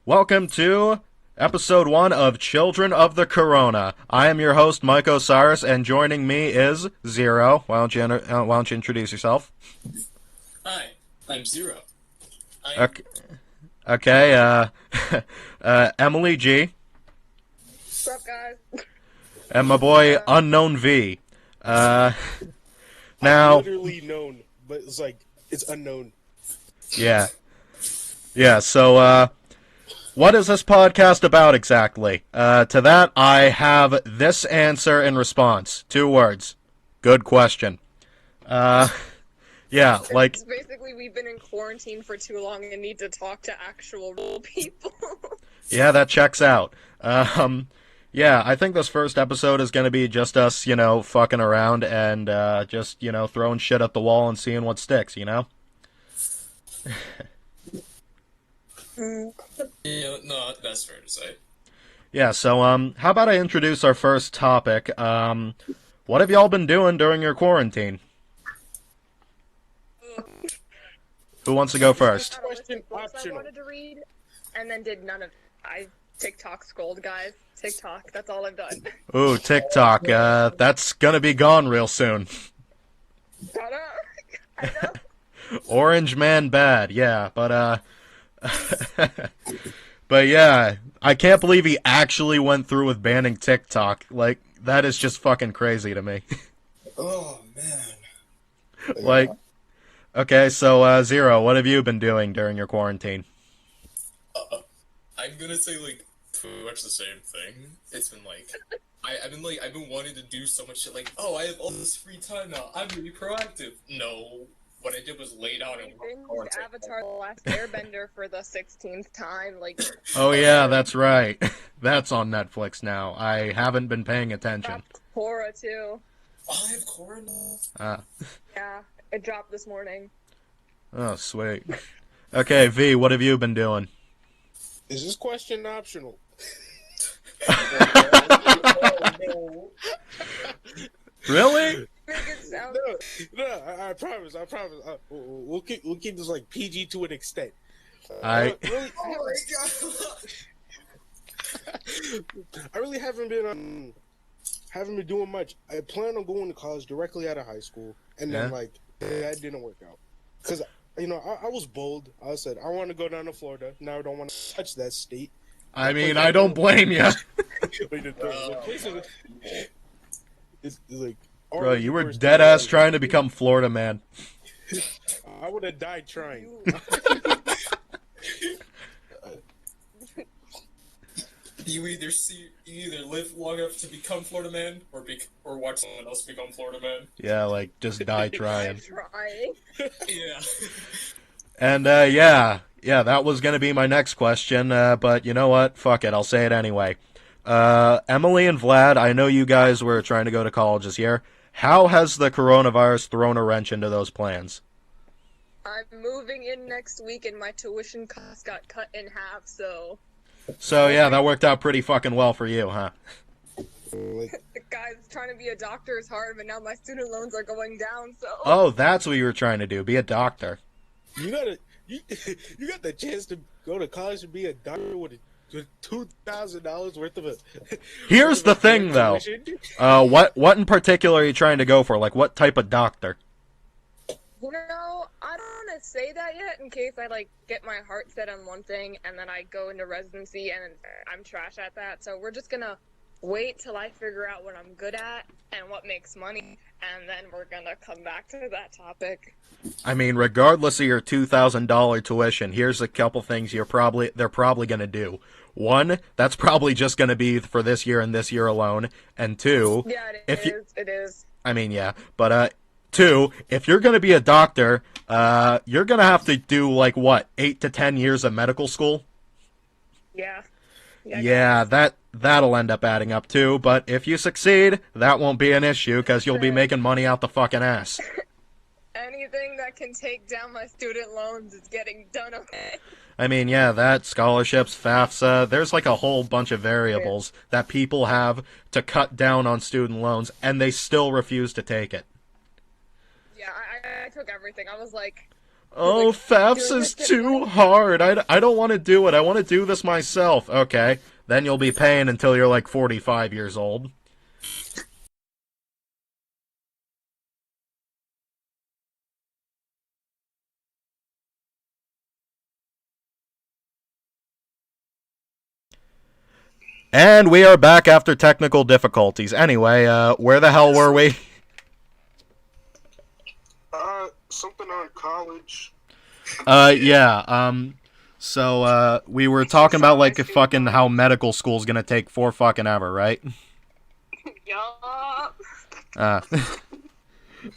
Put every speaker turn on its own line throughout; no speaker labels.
Welcome to episode 1 of Children of the Corona. I am your host, Mike Osiris, and joining me is Zero. Why don't you introduce yourself?
Hi, I'm Zero.
Okay, Emily G.
What's up, guys?
And my boy, Unknown V. Now...
I'm literally known, but it's unknown.
Yeah, so, what is this podcast about exactly? To that, I have this answer in response. 2 words. Good question. Yeah, like...
It's basically we've been in quarantine for too long and need to talk to actual real people.
Yeah, that checks out. Yeah, I think this first episode is gonna be just us, fucking around and, just, throwing shit at the wall and seeing what sticks,
No, that's fair to say.
Yeah, so, how about I introduce our first topic? What have y'all been doing during your quarantine? Who wants to go first?
Question
I
optional.
wanted to read, and then did none of. I TikTok scrolled, guys. TikTok. That's all I've done.
Ooh, TikTok, that's gonna be gone real soon.
I know.
Orange Man bad, yeah, but, but yeah, I can't believe he actually went through with banning TikTok. Like, that is just fucking crazy to me.
Oh, man.
Like, okay, so, Zero, what have you been doing during your quarantine?
I'm gonna say, pretty much the same thing. It's been, I've been wanting to do so much shit, I have all this free time now, I'm really proactive. No, what I did was lay down and
Binged Avatar: The Last Airbender for the 16th time.
Oh yeah, that's right. That's on Netflix now. I haven't been paying attention.
Korra too.
Oh, I have Korra now?
Yeah, it dropped this morning.
Oh, sweet. Okay, V, what have you been doing?
Is this question optional?
No.
Really?
Make it sound.
No, I promise. We'll keep this PG to an extent.
I
Really,
Oh my god!
I really haven't been doing much. I plan on going to college directly out of high school, and then that didn't work out because I was bold. I said I want to go down to Florida. Now I don't want to touch that state.
mean, I don't blame you.
It's
Bro, you were dead ass trying to become Florida man.
I would have died trying.
You either live long enough to become Florida Man, or watch someone else become Florida Man.
Yeah, just die trying.
Trying.
Yeah.
And, yeah, that was gonna be my next question, but you know what? Fuck it, I'll say it anyway. Emily and Vlad, I know you guys were trying to go to college this year. How has the coronavirus thrown a wrench into those plans?
I'm moving in next week, and my tuition cost got cut in half.
So, yeah, that worked out pretty fucking well for you, huh?
Guys, trying to be a doctor is hard, but now my student loans are going down. So.
Oh, that's what you were trying to do, be a doctor.
You got the chance to go to college and be a doctor with $2,000 worth of a.
Here's the thing, though. What in particular are you trying to go for? Like, what type of doctor?
I don't want to say that yet in case I get my heart set on one thing and then I go into residency and I'm trash at that. So we're just gonna wait till I figure out what I'm good at and what makes money, and then we're gonna come back to that topic.
I mean, regardless of your $2,000 tuition, here's a couple things they're probably gonna do. 1, that's probably just gonna be for this year and this year alone. And 2,
Yeah, it is.
I mean, yeah, but 2, if you're gonna be a doctor, you're gonna have to do 8 to 10 years of medical school.
Yeah.
Yeah, that'll end up adding up too, but if you succeed, that won't be an issue because you'll be making money out the fucking ass.
Anything that can take down my student loans is getting done. Okay.
I mean, yeah, that, scholarships, FAFSA, there's a whole bunch of variables that people have to cut down on student loans, and they still refuse to take it.
Yeah, I took everything. I was like,
Oh,
Like,
FAFSA
doing
is
this
too hard. I don't want to do it. I want to do this myself. Okay. Then you'll be paying until you're like 45 years old. And we are back after technical difficulties. Anyway, where the hell were we?
Something on college.
Yeah, so, we were talking about, like, fucking how medical school's gonna take for fucking ever, right?
Yup.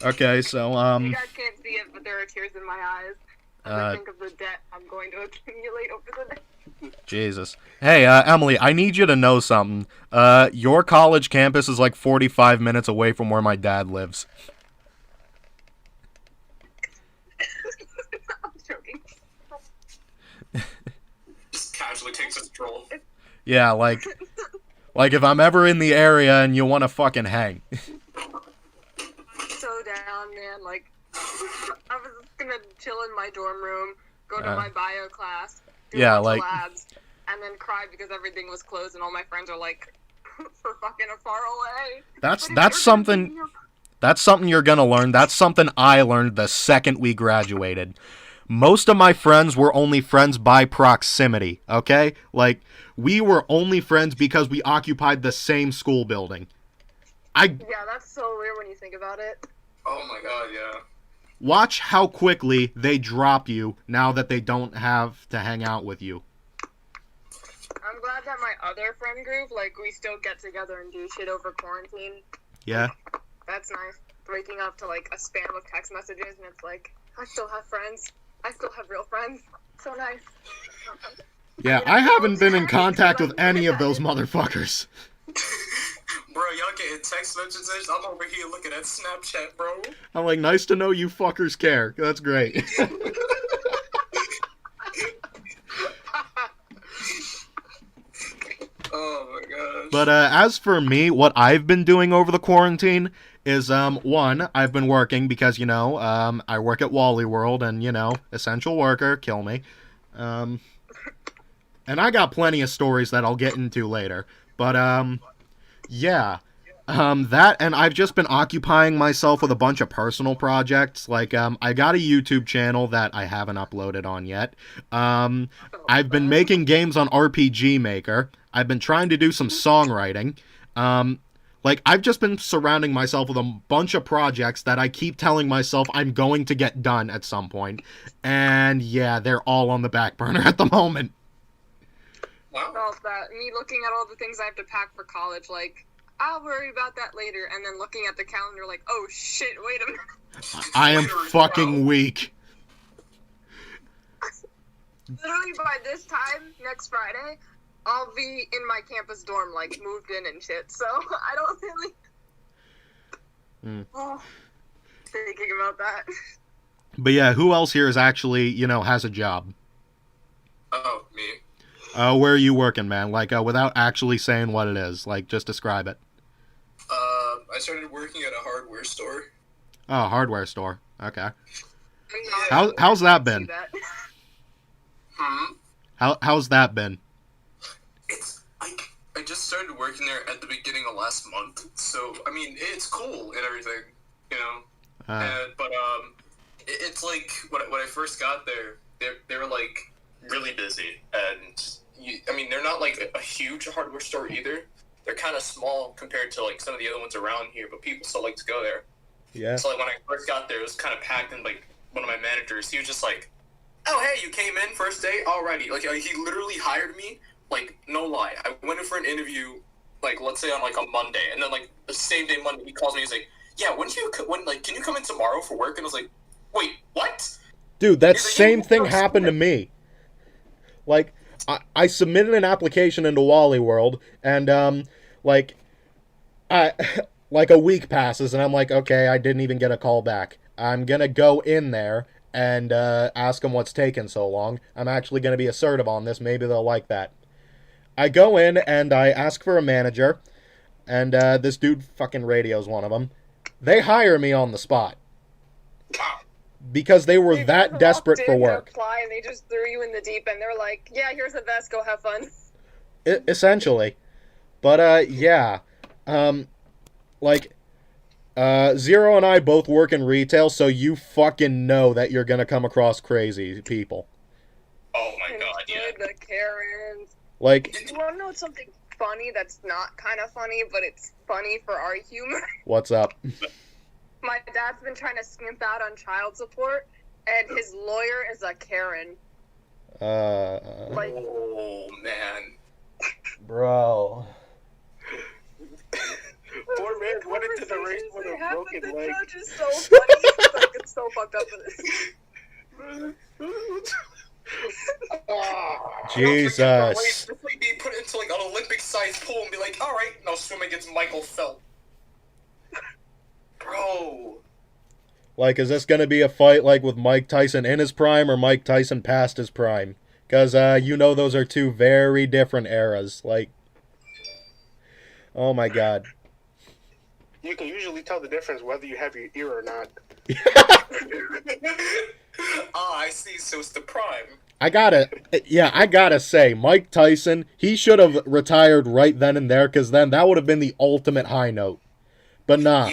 Okay, so,
You guys can't see it, but there are tears in my eyes as I think of the debt I'm going to accumulate over the next.
Jesus. Hey, Emily, I need you to know something. Your college campus is like 45 minutes away from where my dad lives.
I'm joking.
Just casually takes a stroll.
Yeah, like if I'm ever in the area and you want to fucking hang.
So down, man. Like, I was just gonna chill in my dorm room, go to my bio class, do
yeah,
a bunch
like-
of labs, and then cry because everything was closed and all my friends are like, for fucking far away.
That's
But if you're gonna
something...
be here-
That's something you're gonna learn. That's something I learned the second we graduated. Most of my friends were only friends by proximity, okay? Like, we were only friends because we occupied the same school building.
Yeah, that's so weird when you think about it.
Oh my god, yeah.
Watch how quickly they drop you now that they don't have to hang out with you.
I'm glad that my other friend group, like, we still get together and do shit over quarantine.
Yeah?
That's nice. Waking up to, like, a spam of text messages and it's like, I still have friends. I still have real friends. So nice.
Yeah, I haven't been in contact with any of those motherfuckers.
Bro, y'all getting text messages? I'm over here looking at Snapchat, bro.
I'm like, nice to know you fuckers care. That's great.
Oh my gosh.
But as for me, what I've been doing over the quarantine is, one, I've been working because, you know, I work at Wally World and, you know, essential worker, kill me. And I got plenty of stories that I'll get into later. But, yeah. That, and I've just been occupying myself with a bunch of personal projects. Like, I got a YouTube channel that I haven't uploaded on yet. I've been making games on RPG Maker. I've been trying to do some songwriting. Like, I've just been surrounding myself with a bunch of projects that I keep telling myself I'm going to get done at some point. And, yeah, they're all on the back burner at the moment.
Wow.
Well, that, me looking at all the things I have to pack for college, like, I'll worry about that later, and then looking at the calendar like, oh shit, wait a minute.
I am fucking weak.
Literally by this time, next Friday, I'll be in my campus dorm, like, moved in and shit, so I don't really... Oh, thinking about that.
But yeah, who else here is actually, you know, has a job?
Oh, me.
Where are you working, man? Like, without actually saying what it is. Like, just describe it.
I started working at a hardware store.
Oh, hardware store. Okay.
I'm not-
How's that been?
See that.
How's that been?
It's like I just started working there at the beginning of last month, so I mean it's cool and everything, you know. But it's like when I first got there, they were like really busy, and I mean they're not like a huge hardware store either. They're kind of small compared to like some of the other ones around here, but people still like to go there.
Yeah.
So like when I first got there, it was kind of packed, and like one of my managers, he was just like, "Oh hey, you came in first day, alrighty." Like he literally hired me. Like no lie, I went in for an interview, like let's say on like a Monday, and then like the same day Monday, he calls me. He's like, "Yeah, when can you come in tomorrow for work?" And I was like, "Wait, what?"
Dude, that
He's like,
same
"You
thing
know,
happened to me. Like, I submitted an application into Wally World, and, like, like a week passes, and I'm like, okay, I didn't even get a call back. I'm gonna go in there and, ask them what's taking so long. I'm actually gonna be assertive on this, maybe they'll like that. I go in, and I ask for a manager, and, this dude fucking radios one of them. They hire me on the spot.
Wow.
because they were
They
that
just
desperate
walked
for
in to
work.
apply, and they just threw you in the deep end. They're like, "Yeah, here's a vest. Go have fun."
Essentially. But, yeah. Like, Zero and I both work in retail, so you fucking know that you're gonna come across crazy people.
Oh my god, yeah.
Enjoy the Karens.
Like,
You want to know something funny that's not kind of funny, but it's funny for our humor?
what's up?
My dad's been trying to skimp out on child support, and his lawyer is a Karen. Like,
Oh man.
Bro.
Poor man went into the race with a broken
the
leg.
judge is so funny. It's like, it's so fucked up for this.
Jesus.
Just like be put into like an Olympic-sized pool and be like, all right, now swim against Michael Phelps. Bro.
Like, is this gonna be a fight like with Mike Tyson in his prime or Mike Tyson past his prime? Because, you know those are two very different eras. Like, oh my god.
You can usually tell the difference whether you have your ear or not.
I see, so it's the prime.
I gotta say, Mike Tyson, he should have retired right then and there, because then that would have been the ultimate high note. But nah.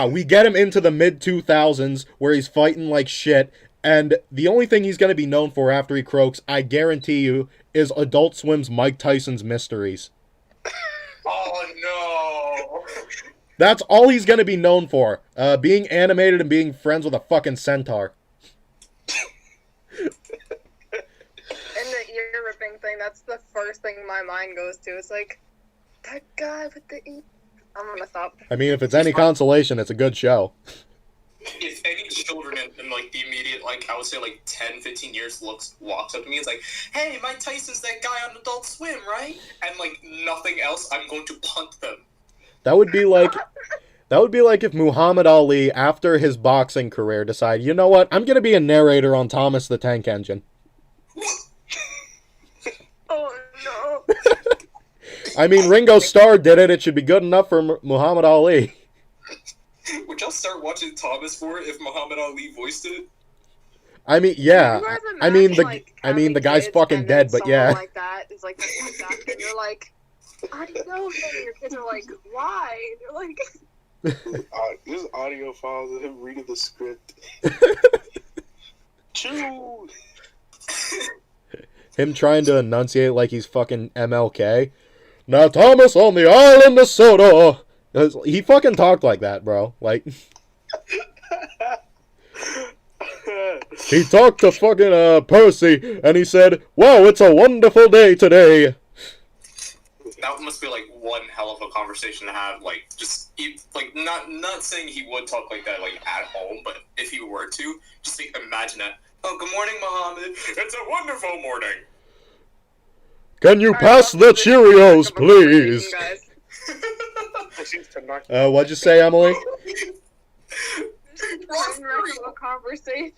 We get him into the mid-2000s, where he's fighting like shit, and the only thing he's gonna be known for after he croaks, I guarantee you, is Adult Swim's Mike Tyson's Mysteries.
Oh no.
That's all he's gonna be known for. Being animated and being friends with a fucking centaur.
And the ear ripping thing, that's the first thing my mind goes to. It's like, that guy with the ear. I'm gonna stop.
I mean, if it's any consolation, it's a good show.
If any children in like the immediate, like, I would say like 10, 15 years walks up to me, it's like, hey, Mike Tyson's that guy on Adult Swim, right? And like nothing else, I'm going to punt them.
That would be like if Muhammad Ali, after his boxing career, decided, you know what, I'm gonna be a narrator on Thomas the Tank Engine.
Oh no.
I mean, Ringo Starr did it. It should be good enough for Muhammad Ali.
Would y'all start watching Thomas for it if Muhammad Ali voiced it?
I mean, yeah.
You guys
I mean,
imagine, like,
the
having
guy's
kids
fucking
and then
dead, but
someone
yeah.
like that is like, and you're like, how do you know him? And your kids are like, why? And you're like,
This audio files of him reading the script. Choo!
Him trying to enunciate like he's fucking MLK. Now Thomas on the island of Soda. He fucking talked like that, bro. Like, he talked to fucking Percy, and he said, "Wow, it's a wonderful day today."
That must be like one hell of a conversation to have. Like, just like not saying he would talk like that like at home, but if he were to, just like, imagine that. Oh, good morning, Muhammad. It's a wonderful morning.
Can you pass the Cheerios, please? What'd you say, Emily?
a conversation.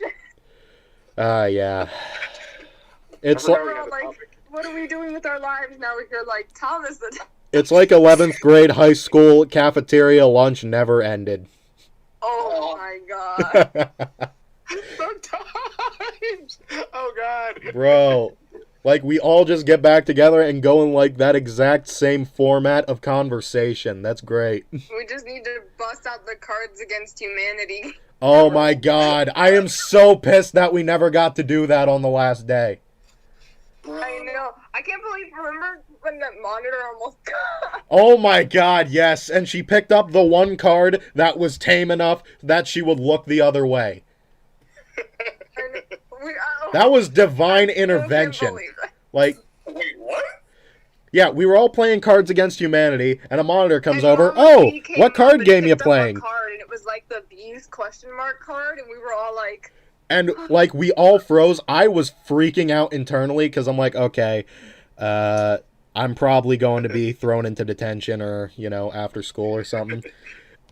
Yeah. It's like,
We're all like, what are we doing with our lives now? We're here like, Thomas the...
it's like 11th grade high school cafeteria lunch never ended.
Oh my god.
Sometimes! Oh god.
Bro. Like, we all just get back together and go in, like, that exact same format of conversation. That's great.
We just need to bust out the Cards Against Humanity.
Oh my god. I am so pissed that we never got to do that on the last day.
I know. I can't believe, remember when that monitor almost got...
Oh my god, yes. And she picked up the one card that was tame enough that she would look the other way. That was divine intervention. Like,
Wait, what?
yeah, we were all playing Cards Against Humanity, and a monitor comes over. Oh, what card game you playing?
Card, and it was like the Bees question mark card, and we were all like...
And, like, we all froze. I was freaking out internally, because I'm like, okay, I'm probably going to be thrown into detention or, you know, after school or something.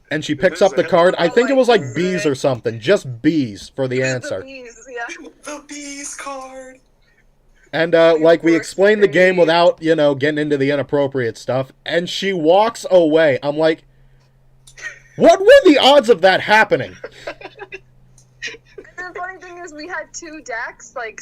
And she picks up the card. I think it was like bees or something. Just bees for the answer.
The Bees, yeah.
The Bees card.
And, like, we explained the game without, you know, getting into the inappropriate stuff. And she walks away. I'm like, what were the odds of that happening?
And is we had 2 decks, like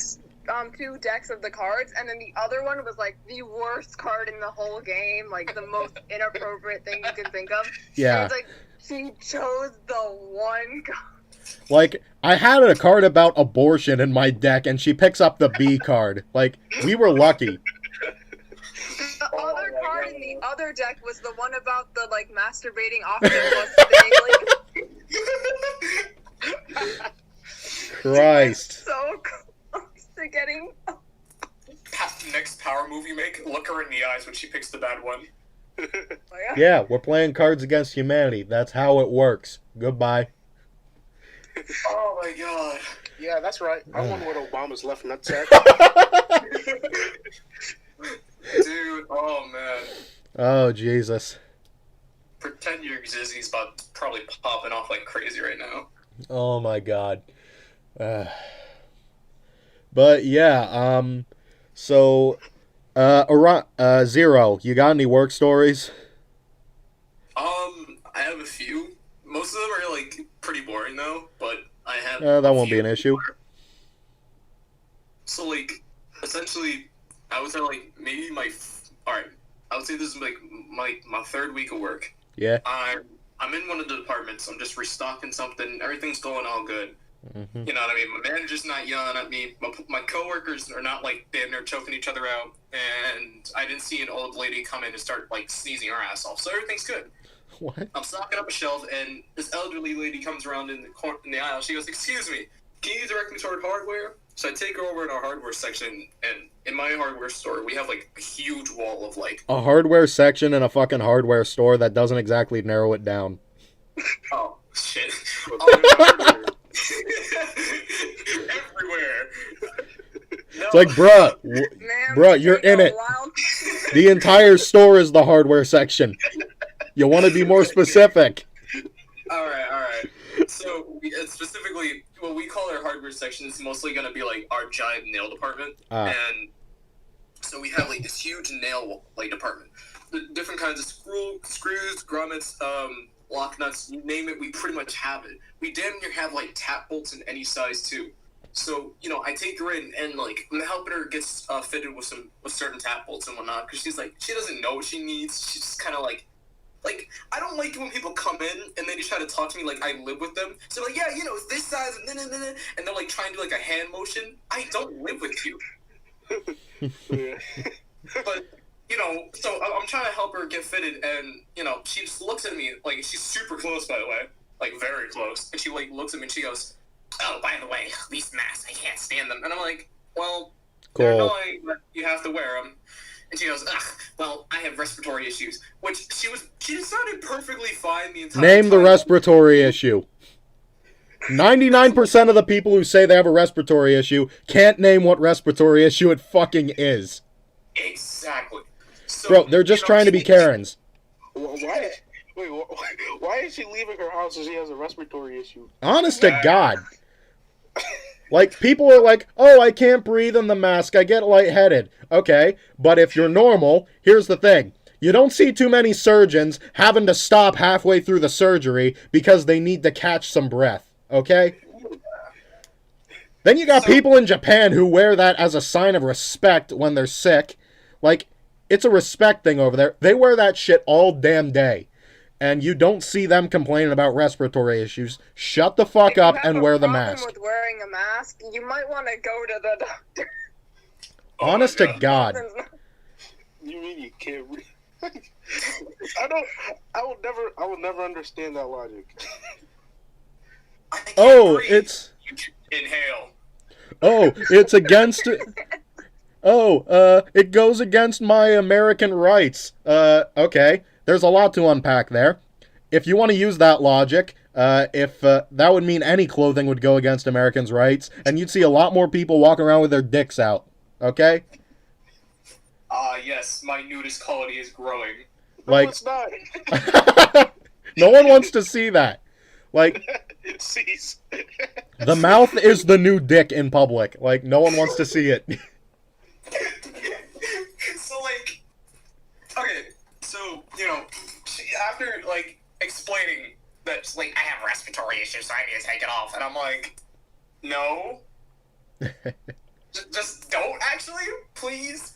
2 decks of the cards, and then the other one was like the worst card in the whole game, like the most inappropriate thing you can think of.
Yeah.
And it's like she chose the one card.
Like, I had a card about abortion in my deck, and she picks up the B card. Like, we were lucky.
The other card in the other deck was the one about the like masturbating octopus thing. Like,
Christ.
so close to getting.
Next power move you make, look her in the eyes when she picks the bad one.
Yeah, we're playing Cards Against Humanity. That's how it works. Goodbye.
Oh my god.
Yeah, that's right. I won with Obama's left nutsack.
Dude, oh man.
Oh, Jesus.
Pretend your Zizzy's probably popping off like crazy right now.
Oh, my God. But, yeah, so, Zero, you got any work stories?
I have a few. Most of them are, like, pretty boring, though, but I have
That won't be an issue.
So, like, essentially, I was at, like, maybe alright, I would say this is, like, my 3rd week of work.
Yeah.
I'm in one of the departments, I'm just restocking something, everything's going all good.
Mm-hmm.
You know what I mean? My manager's not yelling at me. My coworkers are not like damn near choking each other out, and I didn't see an old lady come in and start like sneezing her ass off. So everything's good.
What?
I'm stocking up a shelf, and this elderly lady comes around in the aisle. She goes, "Excuse me, can you direct me toward hardware?" So I take her over in our hardware section, and in my hardware store, we have like a huge wall of like
A hardware section in a fucking hardware store that doesn't exactly narrow it down.
oh shit. Everywhere.
It's like, bruh, you're in it. The entire store is the hardware section. You want to be more specific.
All right. So, specifically, what we call our hardware section is mostly going to be, like, our giant nail department. And so we have, like, this huge nail, like, department. The different kinds of screws, grommets, lock nuts, you name it, we pretty much have it. We damn near have, like, tap bolts in any size, too. So, you know, I take her in, and, like, I'm helping her get fitted with certain tap bolts and whatnot, because she's, like, she doesn't know what she needs. She's just kind of, like, I don't like it when people come in, and they just try to talk to me like I live with them. So, like, yeah, you know, it's this size, and they're, like, trying to do, like, a hand motion. I don't live with you. But, you know, so I'm trying to help her get fitted, and, you know, she just looks at me, like, she's super close, by the way, like, very close, and she, like, looks at me, and she goes, "Oh, by the way, these masks, I can't stand them." And I'm like, well, they're annoying, but you have to wear them. And she goes, "Ugh, well, I have respiratory issues," which she sounded perfectly fine the entire time.
Name the respiratory issue. 99% of the people who say they have a respiratory issue can't name what respiratory issue it fucking is.
Exactly. So,
Bro, they're just trying to be Karens.
Why is she leaving her house if she has a respiratory issue?
Honest to God. Like, people are like, "Oh, I can't breathe in the mask, I get lightheaded." Okay, but if you're normal, here's the thing. You don't see too many surgeons having to stop halfway through the surgery because they need to catch some breath, okay? Then you got people in Japan who wear that as a sign of respect when they're sick. Like, it's a respect thing over there. They wear that shit all damn day. And you don't see them complaining about respiratory issues. Shut the fuck up and wear the mask.
With wearing a mask, you might want to go to the doctor.
Honest to God.
You mean you can't read? I will never understand that logic.
Oh, it's...
Inhale.
Oh, it's against... it goes against my American rights. Okay. There's a lot to unpack there. If you want to use that logic, that would mean any clothing would go against Americans' rights, and you'd see a lot more people walking around with their dicks out. Okay?
Yes, my nudist quality is growing.
Like,
no, it's not.
No one wants to see that. Like,
Cease.
the mouth is the new dick in public. Like, no one wants to see it.
So, like, okay, so, you know, after, like, explaining that, like, I have respiratory issues, so I need to take it off, and I'm like, no, Just don't actually, please.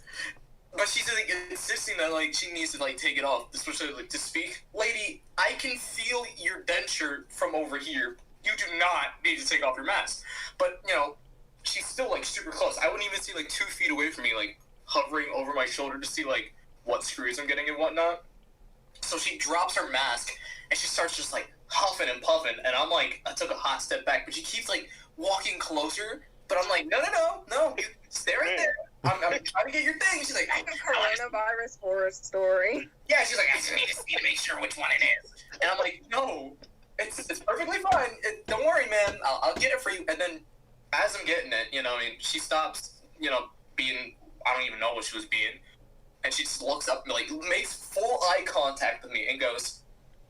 But she's like insisting that like she needs to like take it off, especially like to speak. Lady, I can feel your denture from over here. You do not need to take off your mask. But you know, she's still like super close. I wouldn't even see like 2 feet away from me, like hovering over my shoulder to see like what screws I'm getting and whatnot. So she drops her mask and she starts just like huffing and puffing, and I'm like, I took a hot step back, but she keeps like walking closer. But I'm like, no, you stay right there. I'm trying to get your thing. She's like, I
Coronavirus horror story.
yeah, she's like, I just need to make sure which one it is. And I'm like, no, it's perfectly fine. Don't worry, man. I'll get it for you. And then as I'm getting it, you know, I mean, she stops, you know, being, I don't even know what she was being. And she just looks up and like makes full eye contact with me and goes,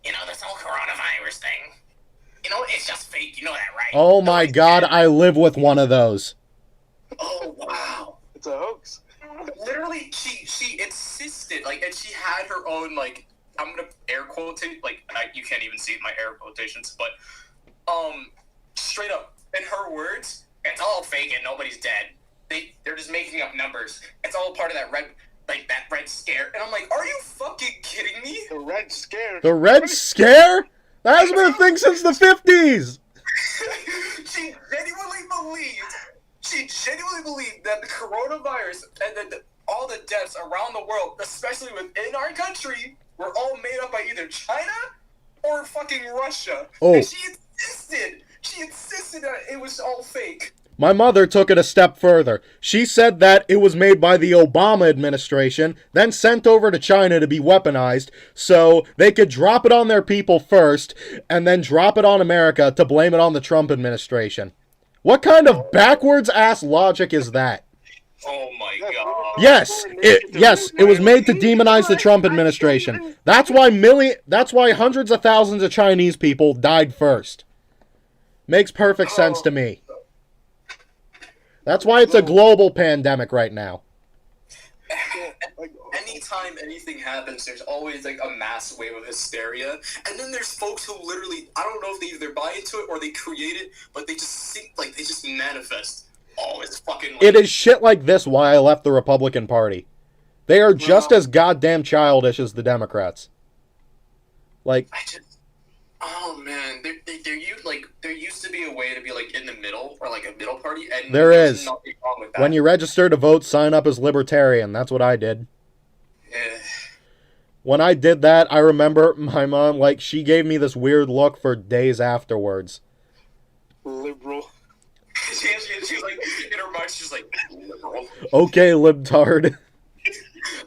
you know, this whole coronavirus thing, you know, it's just fake. You know that, right?
Oh my god, I live with one of those.
Oh, wow.
It's a hoax.
Literally, she insisted, like, and she had her own, like, I'm gonna air quote it, like, you can't even see my air quotations, but, straight up, in her words, it's all fake and nobody's dead. They're just making up numbers. It's all part of that red scare. And I'm like, are you fucking kidding me?
The Red Scare.
The Red Scare? That hasn't been a thing since the 50s!
She genuinely believed that the coronavirus and all the deaths around the world, especially within our country, were all made up by either China or fucking Russia.
Oh.
And she insisted that it was all fake.
My mother took it a step further. She said that it was made by the Obama administration, then sent over to China to be weaponized, so they could drop it on their people first, and then drop it on America to blame it on the Trump administration. What kind of backwards-ass logic is that?
Oh my god.
Yes, it was made to demonize the Trump administration. That's why hundreds of thousands of Chinese people died first. Makes perfect sense to me. That's why it's a global pandemic right now.
Anytime anything happens, there's always like a mass wave of hysteria, and then there's folks who literally, I don't know if they either buy into it or they create it, but they just manifest all this fucking. Like,
it is shit like this why I left the Republican Party. They are just as goddamn childish as the Democrats. Like,
oh man, there used to be a way to be like in the middle or like a middle party, and
there
there's
is.
nothing wrong with that.
When you register to vote, sign up as libertarian. That's what I did.
Yeah.
When I did that, I remember my mom, like, she gave me this weird look for days afterwards.
Liberal.
She's like, in her mind, she's like, liberal.
Okay, libtard.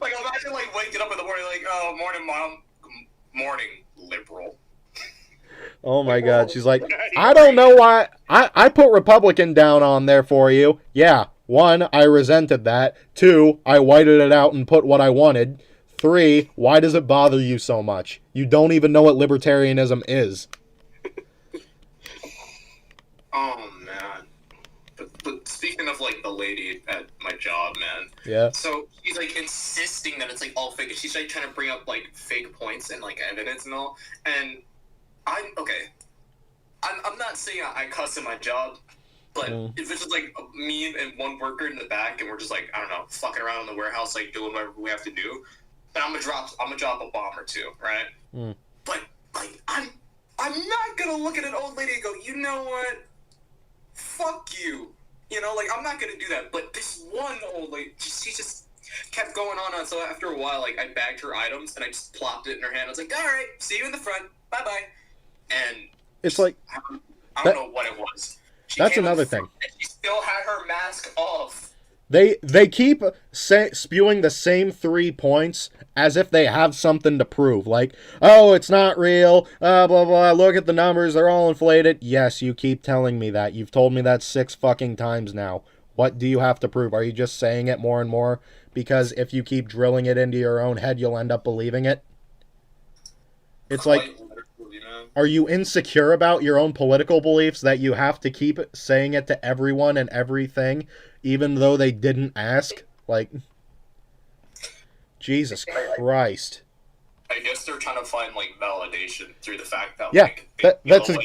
Like, imagine like waking up in the morning, like, oh, morning, mom. Morning, liberal.
Oh my god, she's like, I don't know why. I put Republican down on there for you. Yeah, 1, I resented that. 2, I whited it out and put what I wanted. 3, why does it bother you so much? You don't even know what libertarianism is.
Oh, man. But speaking of, like, the lady at my job, man.
Yeah.
So, she's, like, insisting that it's, like, all fake. She's, like, trying to bring up, like, fake points and, like, evidence and all. And I'm not saying I cuss at my job, but if it's just, like, me and one worker in the back and we're just, like, I don't know, fucking around in the warehouse, like, doing whatever we have to do, then I'm gonna drop a bomb or two, right? But, like, I'm not gonna look at an old lady and go, you know what? Fuck you. You know, like, I'm not gonna do that. But this one old lady, she just kept going on. So after a while, like, I bagged her items and I just plopped it in her hand. I was like, all right, see you in the front. Bye-bye. And
it's like,
I don't know what it was.
That's another thing.
And she still had her mask off.
They keep spewing the same 3 points as if they have something to prove. Like, oh, it's not real, blah, blah, look at the numbers, they're all inflated. Yes, you keep telling me that. You've told me that 6 fucking times now. What do you have to prove? Are you just saying it more and more? Because if you keep drilling it into your own head, you'll end up believing it. It's like, are you insecure about your own political beliefs that you have to keep saying it to everyone and everything, even though they didn't ask? Like, Jesus Christ.
I guess they're trying to find, like, validation through the fact that,
yeah,
like,
that's
and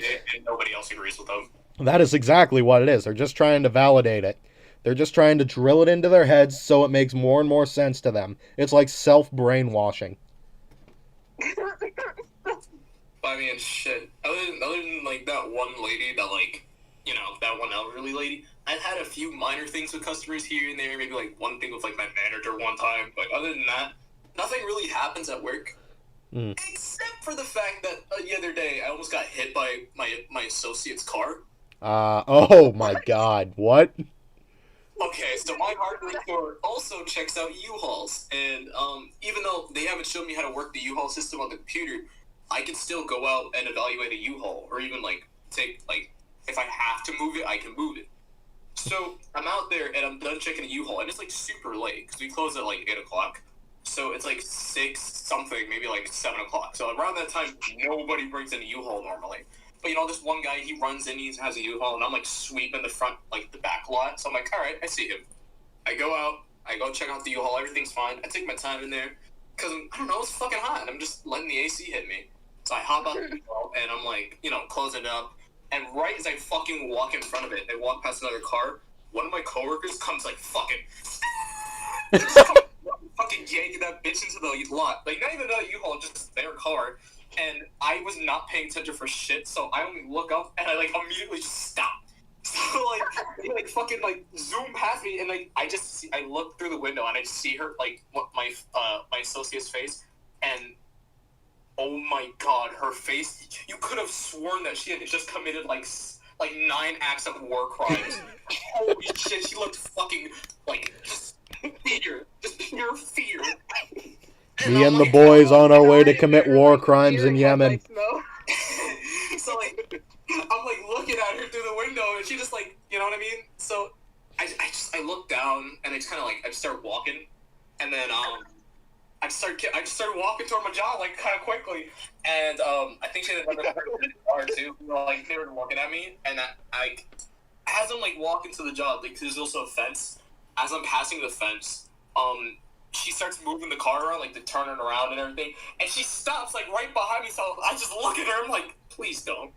nobody else agrees with them.
That is exactly what it is. They're just trying to validate it. They're just trying to drill it into their heads so it makes more and more sense to them. It's like self-brainwashing.
I mean, shit. Other than like that one lady that like, you know, that one elderly lady, I've had a few minor things with customers here and there. Maybe like one thing with like my manager one time. But other than that, nothing really happens at work. Except for the fact that the other day I almost got hit by my associate's car.
Oh my god, what?
Okay, so my hardware store also checks out U-Hauls, and even though they haven't shown me how to work the U-Haul system on the computer, I can still go out and evaluate a U-Haul, or even like take like if I have to move it, I can move it. So I'm out there and I'm done checking a U-Haul, and it's like super late because we close at like 8 o'clock. So it's like 6 something, maybe like 7 o'clock. So around that time, nobody brings in a U-Haul normally. But you know, this one guy, he runs in, he has a U-Haul, and I'm like sweeping the front, like the back lot. So I'm like, all right, I see him. I go out, I go check out the U-Haul, everything's fine. I take my time in there because I don't know, it's fucking hot, and I'm just letting the AC hit me. So I hop out the U-Haul, and I'm like, you know, closing it up. And right as I fucking walk in front of it, I walk past another car. One of my coworkers comes like fucking yanking that bitch into the lot. Like, not even another U-Haul, just their car. And I was not paying attention for shit, so I only look up and I like immediately just stop. So like, they like fucking like zoom past me, and like I look through the window and I see her like my associate's face, and oh my god, her face! You could have sworn that she had just committed like 9 acts of war crimes. Holy shit, she looked fucking like just pure fear.
Me and the boys on our way to commit war crimes in Yemen.
So like, I'm like looking at her through the window, and she just like, you know what I mean? So I look down, and I just kind of like I just start walking, and then I just started walking toward my job like kind of quickly, and I think she had another car too. Like they were looking at me, and I as I'm like walking to the job, like there's also a fence. As I'm passing the fence, she starts moving the car around, like, turning around and everything, and she stops, like, right behind me, so I just look at her, I'm like, please don't.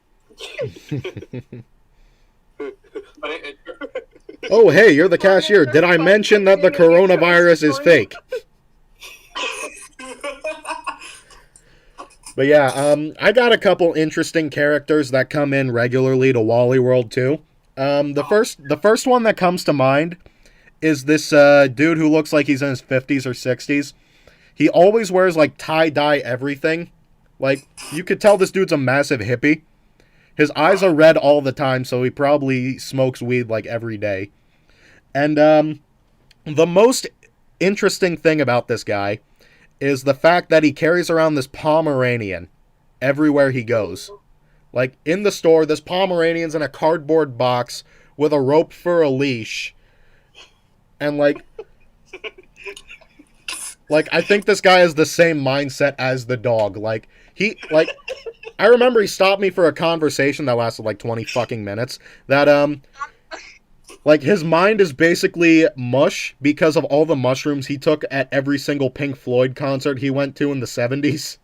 Oh, hey, you're the cashier. Did I mention that the coronavirus is fake? But yeah, I got a couple interesting characters that come in regularly to Wally World too. The first one that comes to mind is this dude who looks like he's in his 50s or 60s. He always wears, like, tie-dye everything. Like, you could tell this dude's a massive hippie. His eyes are red all the time, so he probably smokes weed, like, every day. And, the most interesting thing about this guy is the fact that he carries around this Pomeranian everywhere he goes. Like, in the store, this Pomeranian's in a cardboard box with a rope for a leash. And, like, I think this guy has the same mindset as the dog. Like, I remember he stopped me for a conversation that lasted, like, 20 fucking minutes. That, like, his mind is basically mush because of all the mushrooms he took at every single Pink Floyd concert he went to in the 70s.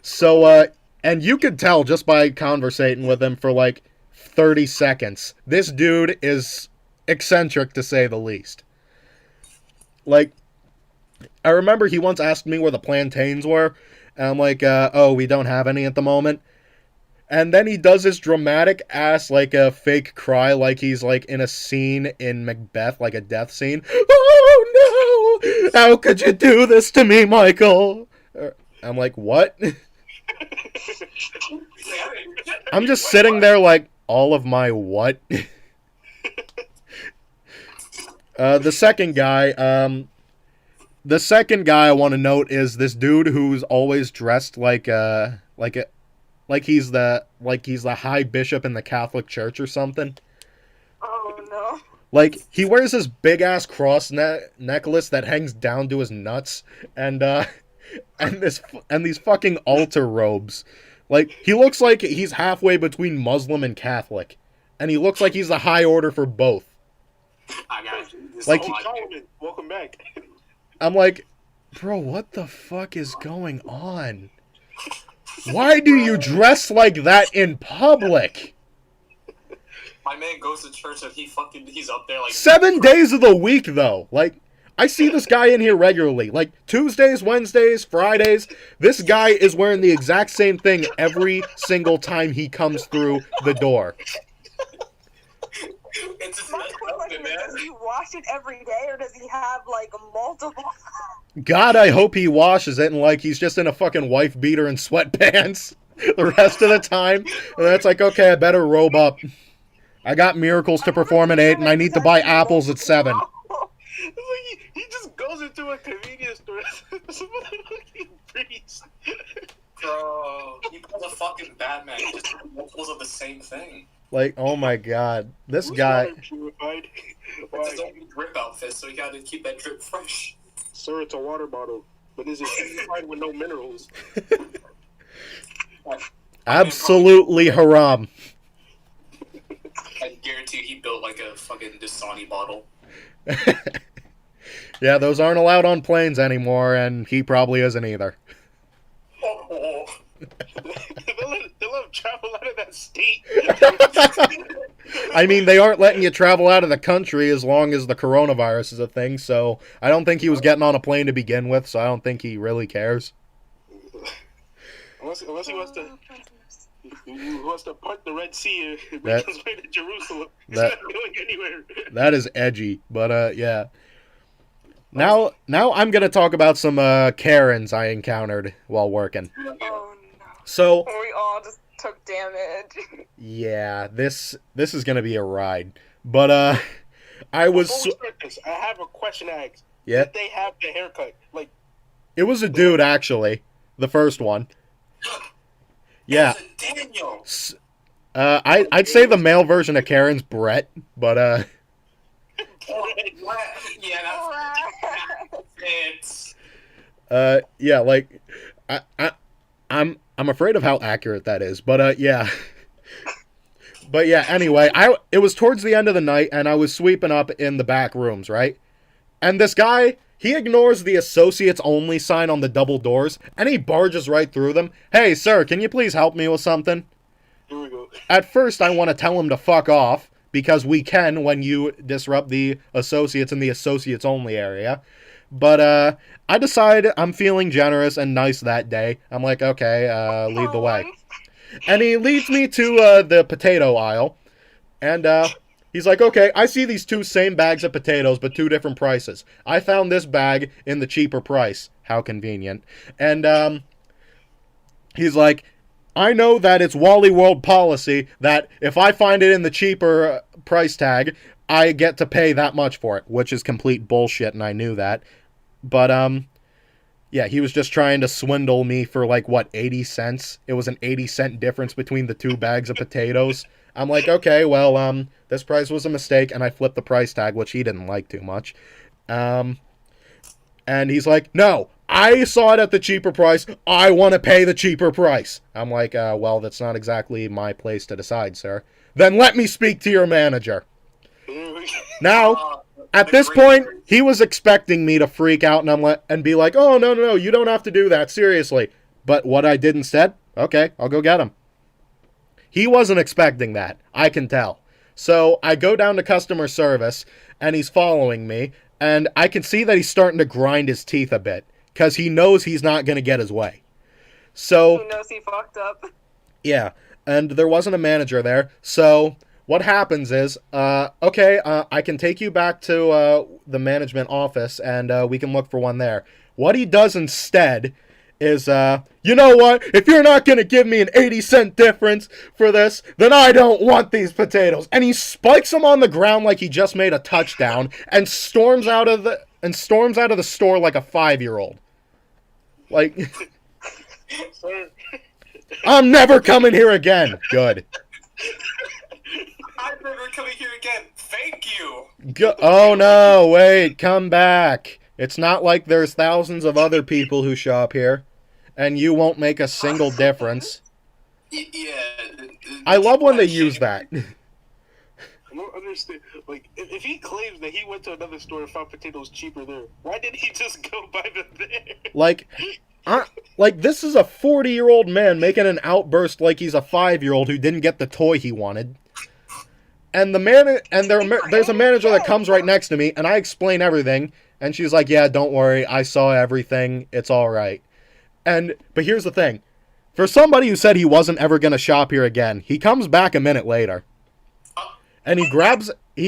So, and you could tell just by conversating with him for, like, 30 seconds. This dude is eccentric, to say the least. Like, I remember he once asked me where the plantains were, and I'm like, oh, we don't have any at the moment. And then he does this dramatic ass, like, a fake cry, like he's, like, in a scene in Macbeth, like a death scene. Oh, no! How could you do this to me, Michael? I'm like, what? I'm just sitting there like, all of my what? The second guy I want to note is this dude who's always dressed like he's the high bishop in the Catholic Church or something.
Oh no.
Like, he wears this big ass cross necklace that hangs down to his nuts, and these fucking altar robes. Like, he looks like he's halfway between Muslim and Catholic, and he looks like he's the high order for both.
I got you.
Like,
welcome back.
I'm like, bro, what the fuck is going on? Why do you dress like that in public?
My man goes to church and he's up there like
7 days of the week, though. Like, I see this guy in here regularly. Like, Tuesdays, Wednesdays, Fridays. This guy is wearing the exact same thing every single time he comes through the door.
It's his
My
best
quick
outfit,
question
man.
is, does he wash it every day, or does he have like multiple?
God, I hope he washes it and, like, he's just in a fucking wife beater and sweatpants the rest of the time. And then it's like, okay, I better robe up. I got miracles to perform at 8, and I need to buy apples at 7.
It's like he just goes into a convenience store. He breathes.
Bro, he pulls a fucking Batman. He just multiples of the same thing.
Like, oh my god. This
Who's
guy...
water purified?
It's
Why?
his own drip outfit, so you gotta keep that drip fresh.
Sir, it's a water bottle, but is it purified with no minerals?
Absolutely haram.
I guarantee he built like a fucking Dasani bottle.
Yeah, those aren't allowed on planes anymore, and he probably isn't either.
Oh,
They'll let him travel out of that state.
I mean, they aren't letting you travel out of the country as long as the coronavirus is a thing, so I don't think he was getting on a plane to begin with, so I don't think he really cares.
Unless he wants to. He wants to part the Red Sea and
That-
make his way to Jerusalem. He's
that-
not going anywhere.
That is edgy, but yeah. Now I'm gonna talk about some Karens I encountered while working.
Oh no!
So
We all just took damage.
yeah, this is gonna be a ride. But I was
Before we start this, I have a question to ask.
yeah,
Did they have the haircut? Like,
it was a dude actually, the first one. Yeah,
it's a Daniel.
I'd say the male version of Karen's Brett, but
Yeah, that's it's.
yeah, like I'm afraid of how accurate that is, but yeah. But yeah, anyway, it was towards the end of the night and I was sweeping up in the back rooms, right? And this guy, he ignores the associates only sign on the double doors and he barges right through them. Hey, sir, can you please help me with something?
here we go.
At first, I want to tell him to fuck off because we can when you disrupt the associates in the associates only area. But I decide I'm feeling generous and nice that day. I'm like, okay, lead the way. And he leads me to the potato aisle. And he's like, okay, I see these two same bags of potatoes, but two different prices. I found this bag in the cheaper price. How convenient. And he's like, I know that it's Wally World policy that if I find it in the cheaper price tag, I get to pay that much for it, which is complete bullshit, and I knew that. But, yeah, he was just trying to swindle me for, like, what, 80 cents? It was an 80-cent difference between the two bags of potatoes. I'm like, okay, well, this price was a mistake, and I flipped the price tag, which he didn't like too much. And he's like, no, I saw it at the cheaper price. I want to pay the cheaper price. I'm like, well, that's not exactly my place to decide, sir. Then let me speak to your manager.
Here we go.
Now, at this point, he was expecting me to freak out and be like, oh, no, you don't have to do that, seriously. But what I did instead, okay, I'll go get him. He wasn't expecting that, I can tell. So I go down to customer service, and he's following me, and I can see that he's starting to grind his teeth a bit, because he knows he's not going to get his way. So,
Who knows he fucked up?
yeah, and there wasn't a manager there, so what happens is, okay, I can take you back to the management office, and we can look for one there. What he does instead is, you know what? If you're not going to give me an 80-cent difference for this, then I don't want these potatoes. And he spikes them on the ground like he just made a touchdown and storms out of the store like a 5-year-old. Like,
Sir,
I'm never coming here again. Good.
I'm never coming here again. Thank you.
Oh no, wait, come back. It's not like there's thousands of other people who shop here, and you won't make a single difference.
Yeah.
I love when they use that.
I don't understand. Like, if he claims that he went to another store and found potatoes cheaper there, why didn't he just go buy them there?
Like, this is a 40-year-old man making an outburst like he's a 5-year-old who didn't get the toy he wanted. And there's a manager that comes right next to me, and I explain everything, and she's like, yeah, don't worry, I saw everything, it's alright. But here's the thing. For somebody who said he wasn't ever going to shop here again, he comes back a minute later. And he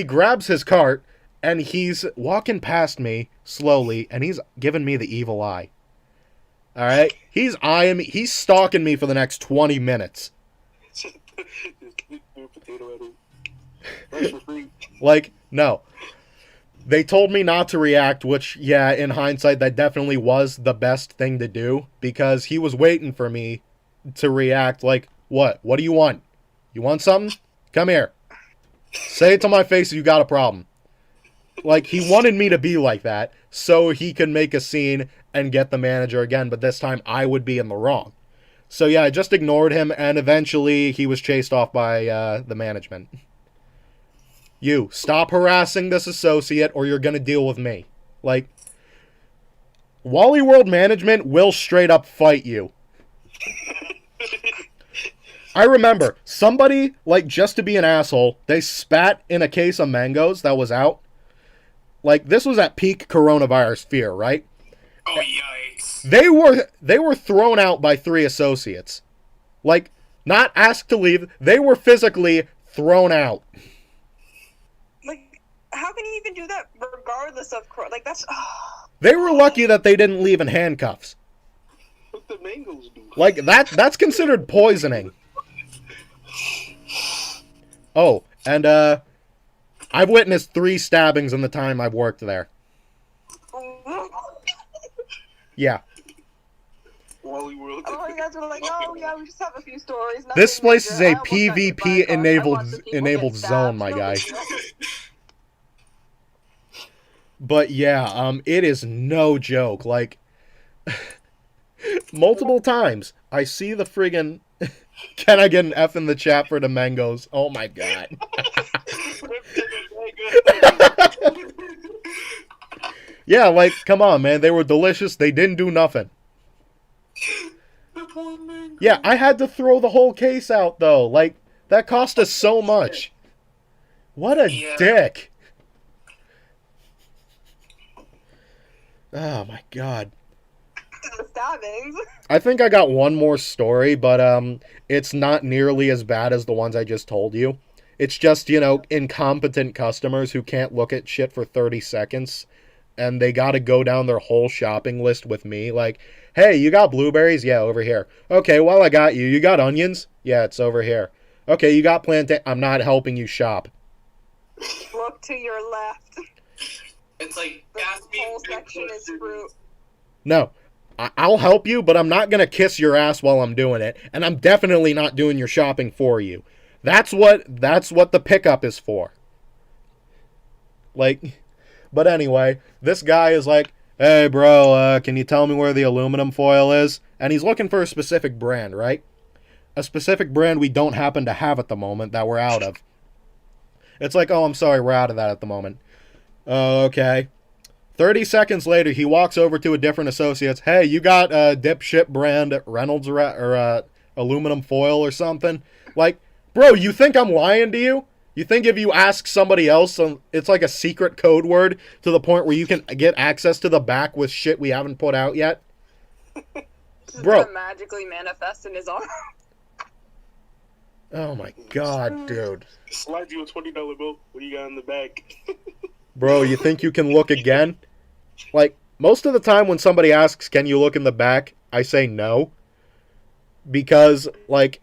grabs his cart, and he's walking past me slowly, and he's giving me the evil eye. Alright? He's eyeing me, he's stalking me for the next 20 minutes. Like, no. They told me not to react, which, yeah, in hindsight, that definitely was the best thing to do, because he was waiting for me to react like, what? What do you want? You want something? Come here. Say it to my face if you got a problem. Like, he wanted me to be like that, so he could make a scene and get the manager again, but this time I would be in the wrong. So yeah, I just ignored him, and eventually he was chased off by the management. You, stop harassing this associate or you're gonna deal with me. Like, Wally World Management will straight up fight you. I remember, somebody, like, just to be an asshole, they spat in a case of mangoes that was out. Like, this was at peak coronavirus fear, right?
Oh, yikes.
They were thrown out by 3 associates. Like, not asked to leave, they were physically thrown out.
Like, how can you even do that regardless of like that's? Oh.
They were lucky that they didn't leave in handcuffs.
What the mangoes do?
Like, that's considered poisoning. Oh, and I've witnessed 3 stabbings in the time I've worked there. Yeah.
Wally World.
Oh, you guys are like, oh yeah, we just have a few stories.
This place is a
I almost got hit by a car. I watched the people
enabled
get
zone,
stabbed.
my
No
guy.
big deal.
But yeah, it is no joke. Like, multiple times I see the friggin' can I get an F in the chat for the mangoes? Oh my god. Yeah, like, come on, man. They were delicious. They didn't do nothing. Yeah, I had to throw the whole case out, though. Like, that cost us so much. What a dick. Oh, my God.
The stabbings.
I think I got one more story, but it's not nearly as bad as the ones I just told you. It's just, you know, incompetent customers who can't look at shit for 30 seconds. And they gotta go down their whole shopping list with me. Like, hey, you got blueberries? Yeah, over here. Okay, well, I got you. You got onions? Yeah, it's over here. Okay, you got plantain? I'm not helping you shop.
Look to your left.
It's like,
The whole section is fruit.
No, I'll help you, but I'm not gonna kiss your ass while I'm doing it. And I'm definitely not doing your shopping for you. That's what the pickup is for. Like... But anyway, this guy is like, hey, bro, can you tell me where the aluminum foil is? And he's looking for a specific brand, right? A specific brand we don't happen to have at the moment that we're out of. It's like, oh, I'm sorry, we're out of that at the moment. Okay. 30 seconds later, he walks over to a different associate's. Hey, you got a dipshit brand Reynolds or aluminum foil or something? Like, bro, you think I'm lying to you? You think if you ask somebody else, it's like a secret code word to the point where you can get access to the back with shit we haven't put out yet?
Just
Bro.
gonna magically manifest in his arm.
Oh my god, dude.
Slide you a $20 bill. What do you got in the bag?
Bro, you think you can look again? Like, most of the time when somebody asks, can you look in the back, I say no. Because, like...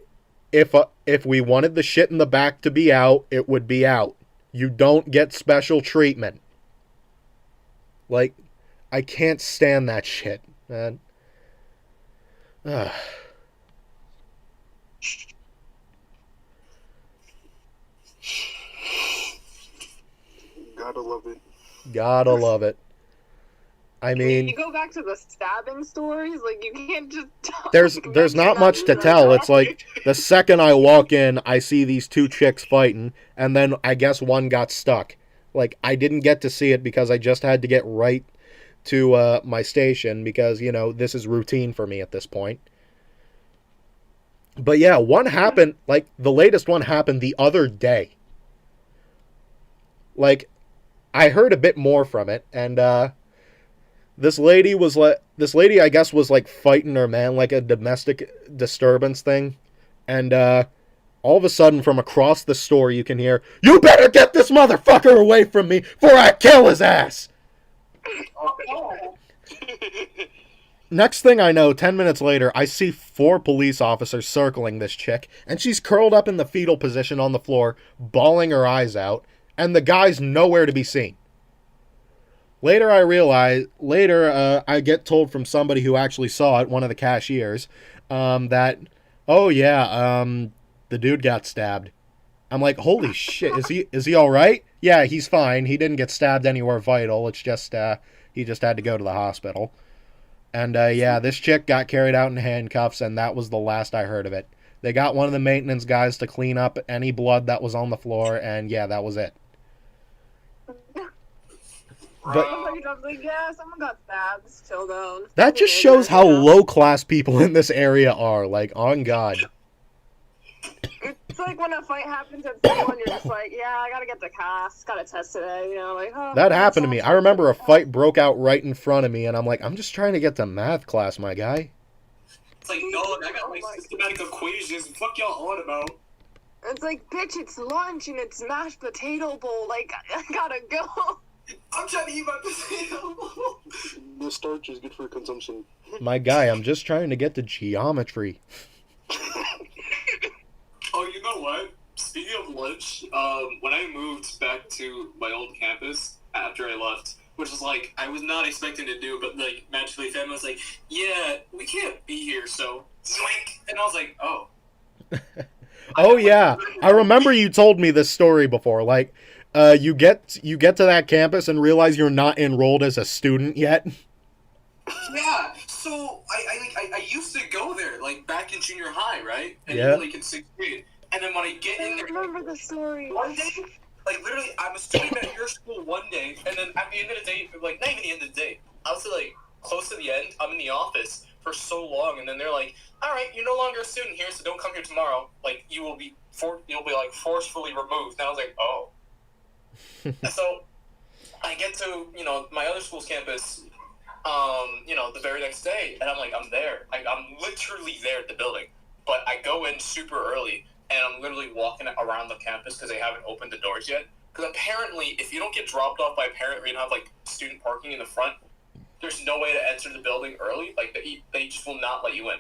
If we wanted the shit in the back to be out, it would be out. You don't get special treatment. Like, I can't stand that shit, man. Ugh.
Gotta love it.
Gotta love it. I mean,
you go back to the stabbing stories, like you can't just.
there's not much to tell. It's like the second I walk in, I see these 2 chicks fighting, and then I guess one got stuck. Like, I didn't get to see it because I just had to get right to my station because, you know, this is routine for me at this point. But yeah, one happened, like, the latest one happened the other day. like, I heard a bit more from it, and this lady, I guess, was like fighting her man, like a domestic disturbance thing, and all of a sudden, from across the store, you can hear, "You better get this motherfucker away from me, before I kill his ass!" Next thing I know, 10 minutes later, I see 4 police officers circling this chick, and she's curled up in the fetal position on the floor, bawling her eyes out, and the guy's nowhere to be seen. Later, I get told from somebody who actually saw it, one of the cashiers, that, oh yeah, the dude got stabbed. I'm like, holy shit, is he all right? Yeah, he's fine. He didn't get stabbed anywhere vital. It's just, he just had to go to the hospital. And, yeah, this chick got carried out in handcuffs, and that was the last I heard of it. They got one of the maintenance guys to clean up any blood that was on the floor, and yeah, that was it. But
I'm like, yeah, someone got stabbed. Chill down.
that just shows how low-class people in this area are, like, on God.
It's like when a fight happens at school and you're just like, yeah, I gotta get the cast, gotta test today, you know, like, oh.
That happened to me. I remember a fight broke out right in front of me, and I'm like, I'm just trying to get to math class, my guy.
It's like, no, I got like systematic equations. Fuck y'all on about.
It's like, bitch, it's lunch and it's mashed potato bowl. Like, I gotta go.
I'm trying to eat my potato.
The starch is good for consumption.
My guy, I'm just trying to get to geometry.
Oh, you know what? Speaking of lunch, when I moved back to my old campus after I left, which is like I was not expecting to do, but like magically family was like, yeah, we can't be here, so zoink. And I was like, oh.
Oh yeah, I remember you told me this story before. Like, you get to that campus and realize you're not enrolled as a student yet.
Yeah, so I used to go there like back in junior high, right? And
Yeah.
like in 6th grade, and then when I get in
I
there,
remember the story.
one day, like literally, I'm a student at your school one day, and then at the end of the day, like not even the end of the day, I was like close to the end. I'm in the office for so long, and then they're like, "All right, you're no longer a student here, so don't come here tomorrow. Like you'll be like forcefully removed." And I was like, "Oh." And so I get to my other school's campus, the very next day, and I'm like, I'm there. I'm literally there at the building, but I go in super early, and I'm literally walking around the campus because they haven't opened the doors yet. Because apparently, if you don't get dropped off by a parent or you don't have like student parking in the front, there's no way to enter the building early. Like they just will not let you in.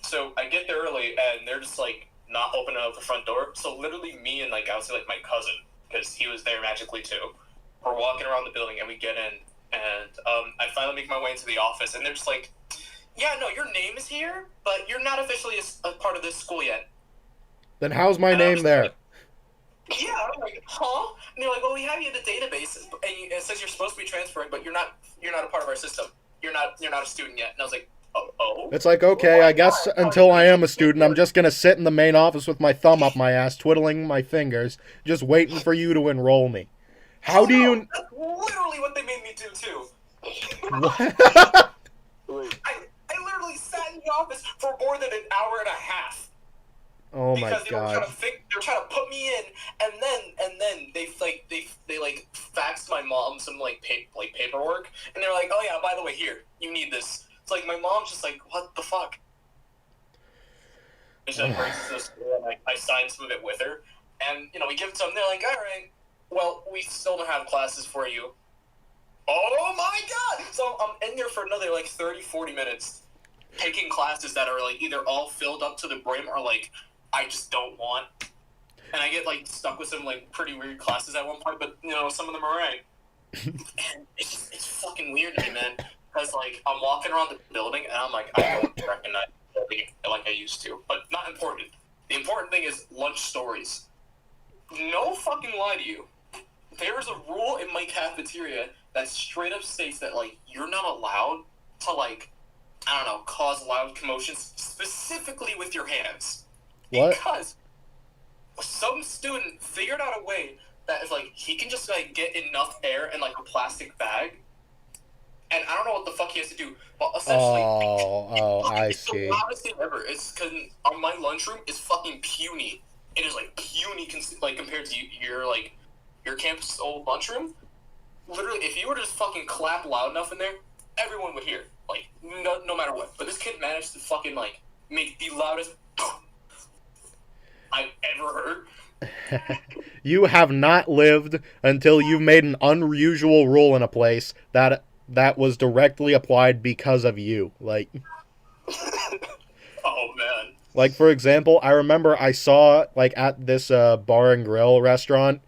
So I get there early, and they're just like not opening up the front door. So literally, me and like I would say like my cousin, because he was there magically too, we're walking around the building, and we get in. And I finally make my way into the office, and they're just like, yeah, no, your name is here, but you're not officially a part of this school yet.
Then how's my name there?
Like, yeah, I'm like, huh? And they're like, well, we have you in the database, and it says you're supposed to be transferring, but you're not a part of our system. You're not a student yet. And I was like, oh.
It's like, okay, I guess until I am a student, I'm just gonna sit in the main office with my thumb up my ass, twiddling my fingers, just waiting for you to enroll me. How do you...
That's literally what they made me do, too.
What?
I literally sat in the office for more than an hour and a half.
Oh my
because
God.
they were trying to put me in, and then they faxed my mom some paperwork, and they're like, oh yeah, by the way, here, you need this. It's like my mom's just like, what the fuck? And she like brings it to the school, and I signed some of it with her, and we give it to them. They're like, all right, well, we still don't have classes for you. Oh my God! So I'm in there for another 30-40 minutes, taking classes that are either all filled up to the brim or I just don't want. And I get stuck with some pretty weird classes at one point, but some of them are right. And it's fucking weird to me, man. Because I'm walking around the building and I'm like, I don't recognize the building like I used to. But not important. The important thing is lunch stories. No fucking lie to you. There is a rule in my cafeteria that straight up states that you're not allowed to cause loud commotions specifically with your hands.
What?
Because some student figured out a way that is he can just get enough air in a plastic bag, and I don't know what the fuck he has to do, but essentially,
I
it's
see.
the loudest thing ever. It's because my lunchroom is fucking puny. It is puny compared to your your campus old lunchroom, literally, if you were to just fucking clap loud enough in there, everyone would hear. Like, no matter what. But this kid managed to fucking, like, make the loudest I've ever heard.
You have not lived until you've made an unusual rule in a place that was directly applied because of you. Like,
Oh, man.
like for example, I remember I saw, like, at this bar and grill restaurant,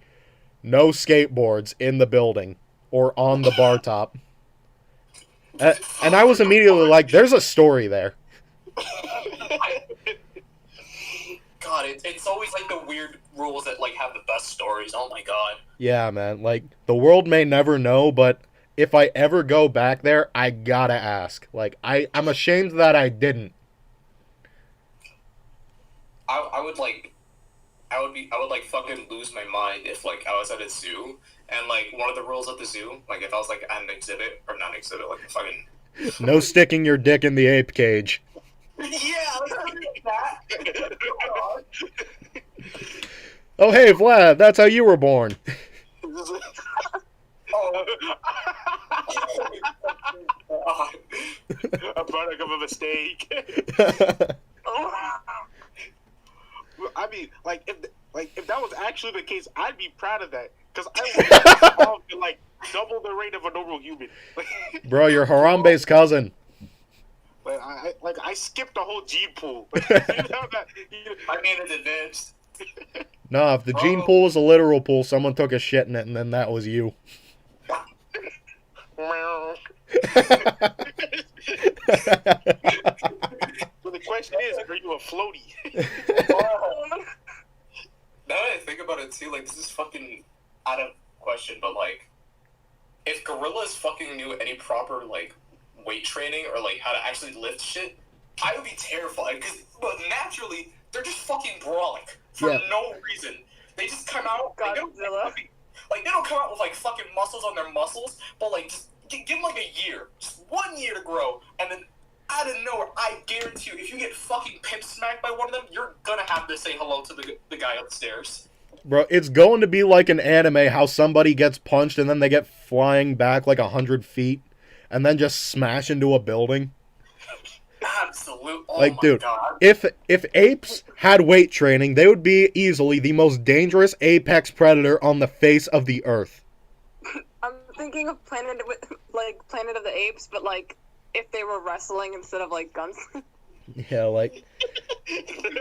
no skateboards in the building or on the bar top. And I was immediately like, there's a story there.
God, it's always like the weird rules that like have the best stories. Oh my god.
Yeah, man. Like, the world may never know, but if I ever go back there, I gotta ask. Like, I'm ashamed that I didn't.
I would like fucking lose my mind if like I was at a zoo and like one of the rules at the zoo, like if I was like at an exhibit or not an exhibit, like fucking
No sticking your dick in the ape cage.
yeah, like that.
Oh, hey, Vlad, that's how you were born.
A product of a mistake. I mean, if that was actually the case, I'd be proud of that because I would like double the rate of a normal human.
Bro, you're Harambe's cousin.
I skipped the whole gene pool.
My man is advanced.
No, if the gene pool was a literal pool, someone took a shit in it, and then that was you.
So the question is, are you a floaty?
Now that I think about it too, like this is fucking out of question, but like if gorillas fucking knew any proper like weight training or like how to actually lift shit, I would be terrified because naturally they're just fucking brolic for no reason. They just come out
Godzilla.
Like they don't come out with like fucking muscles on their muscles, but like just give them like a year, just 1 year to grow, and then out of nowhere, I guarantee you, if you get fucking pimp smacked by one of them, you're gonna have to say hello to the guy upstairs.
Bro, it's going to be like an anime, how somebody gets punched and then they get flying back like 100 feet, and then just smash into a building.
Absolute. Oh
Like,
my
dude,
God.
if apes had weight training, they would be easily the most dangerous apex predator on the face of the earth.
I'm thinking of Planet of the Apes, but like if they were wrestling instead of like guns.
Yeah, like,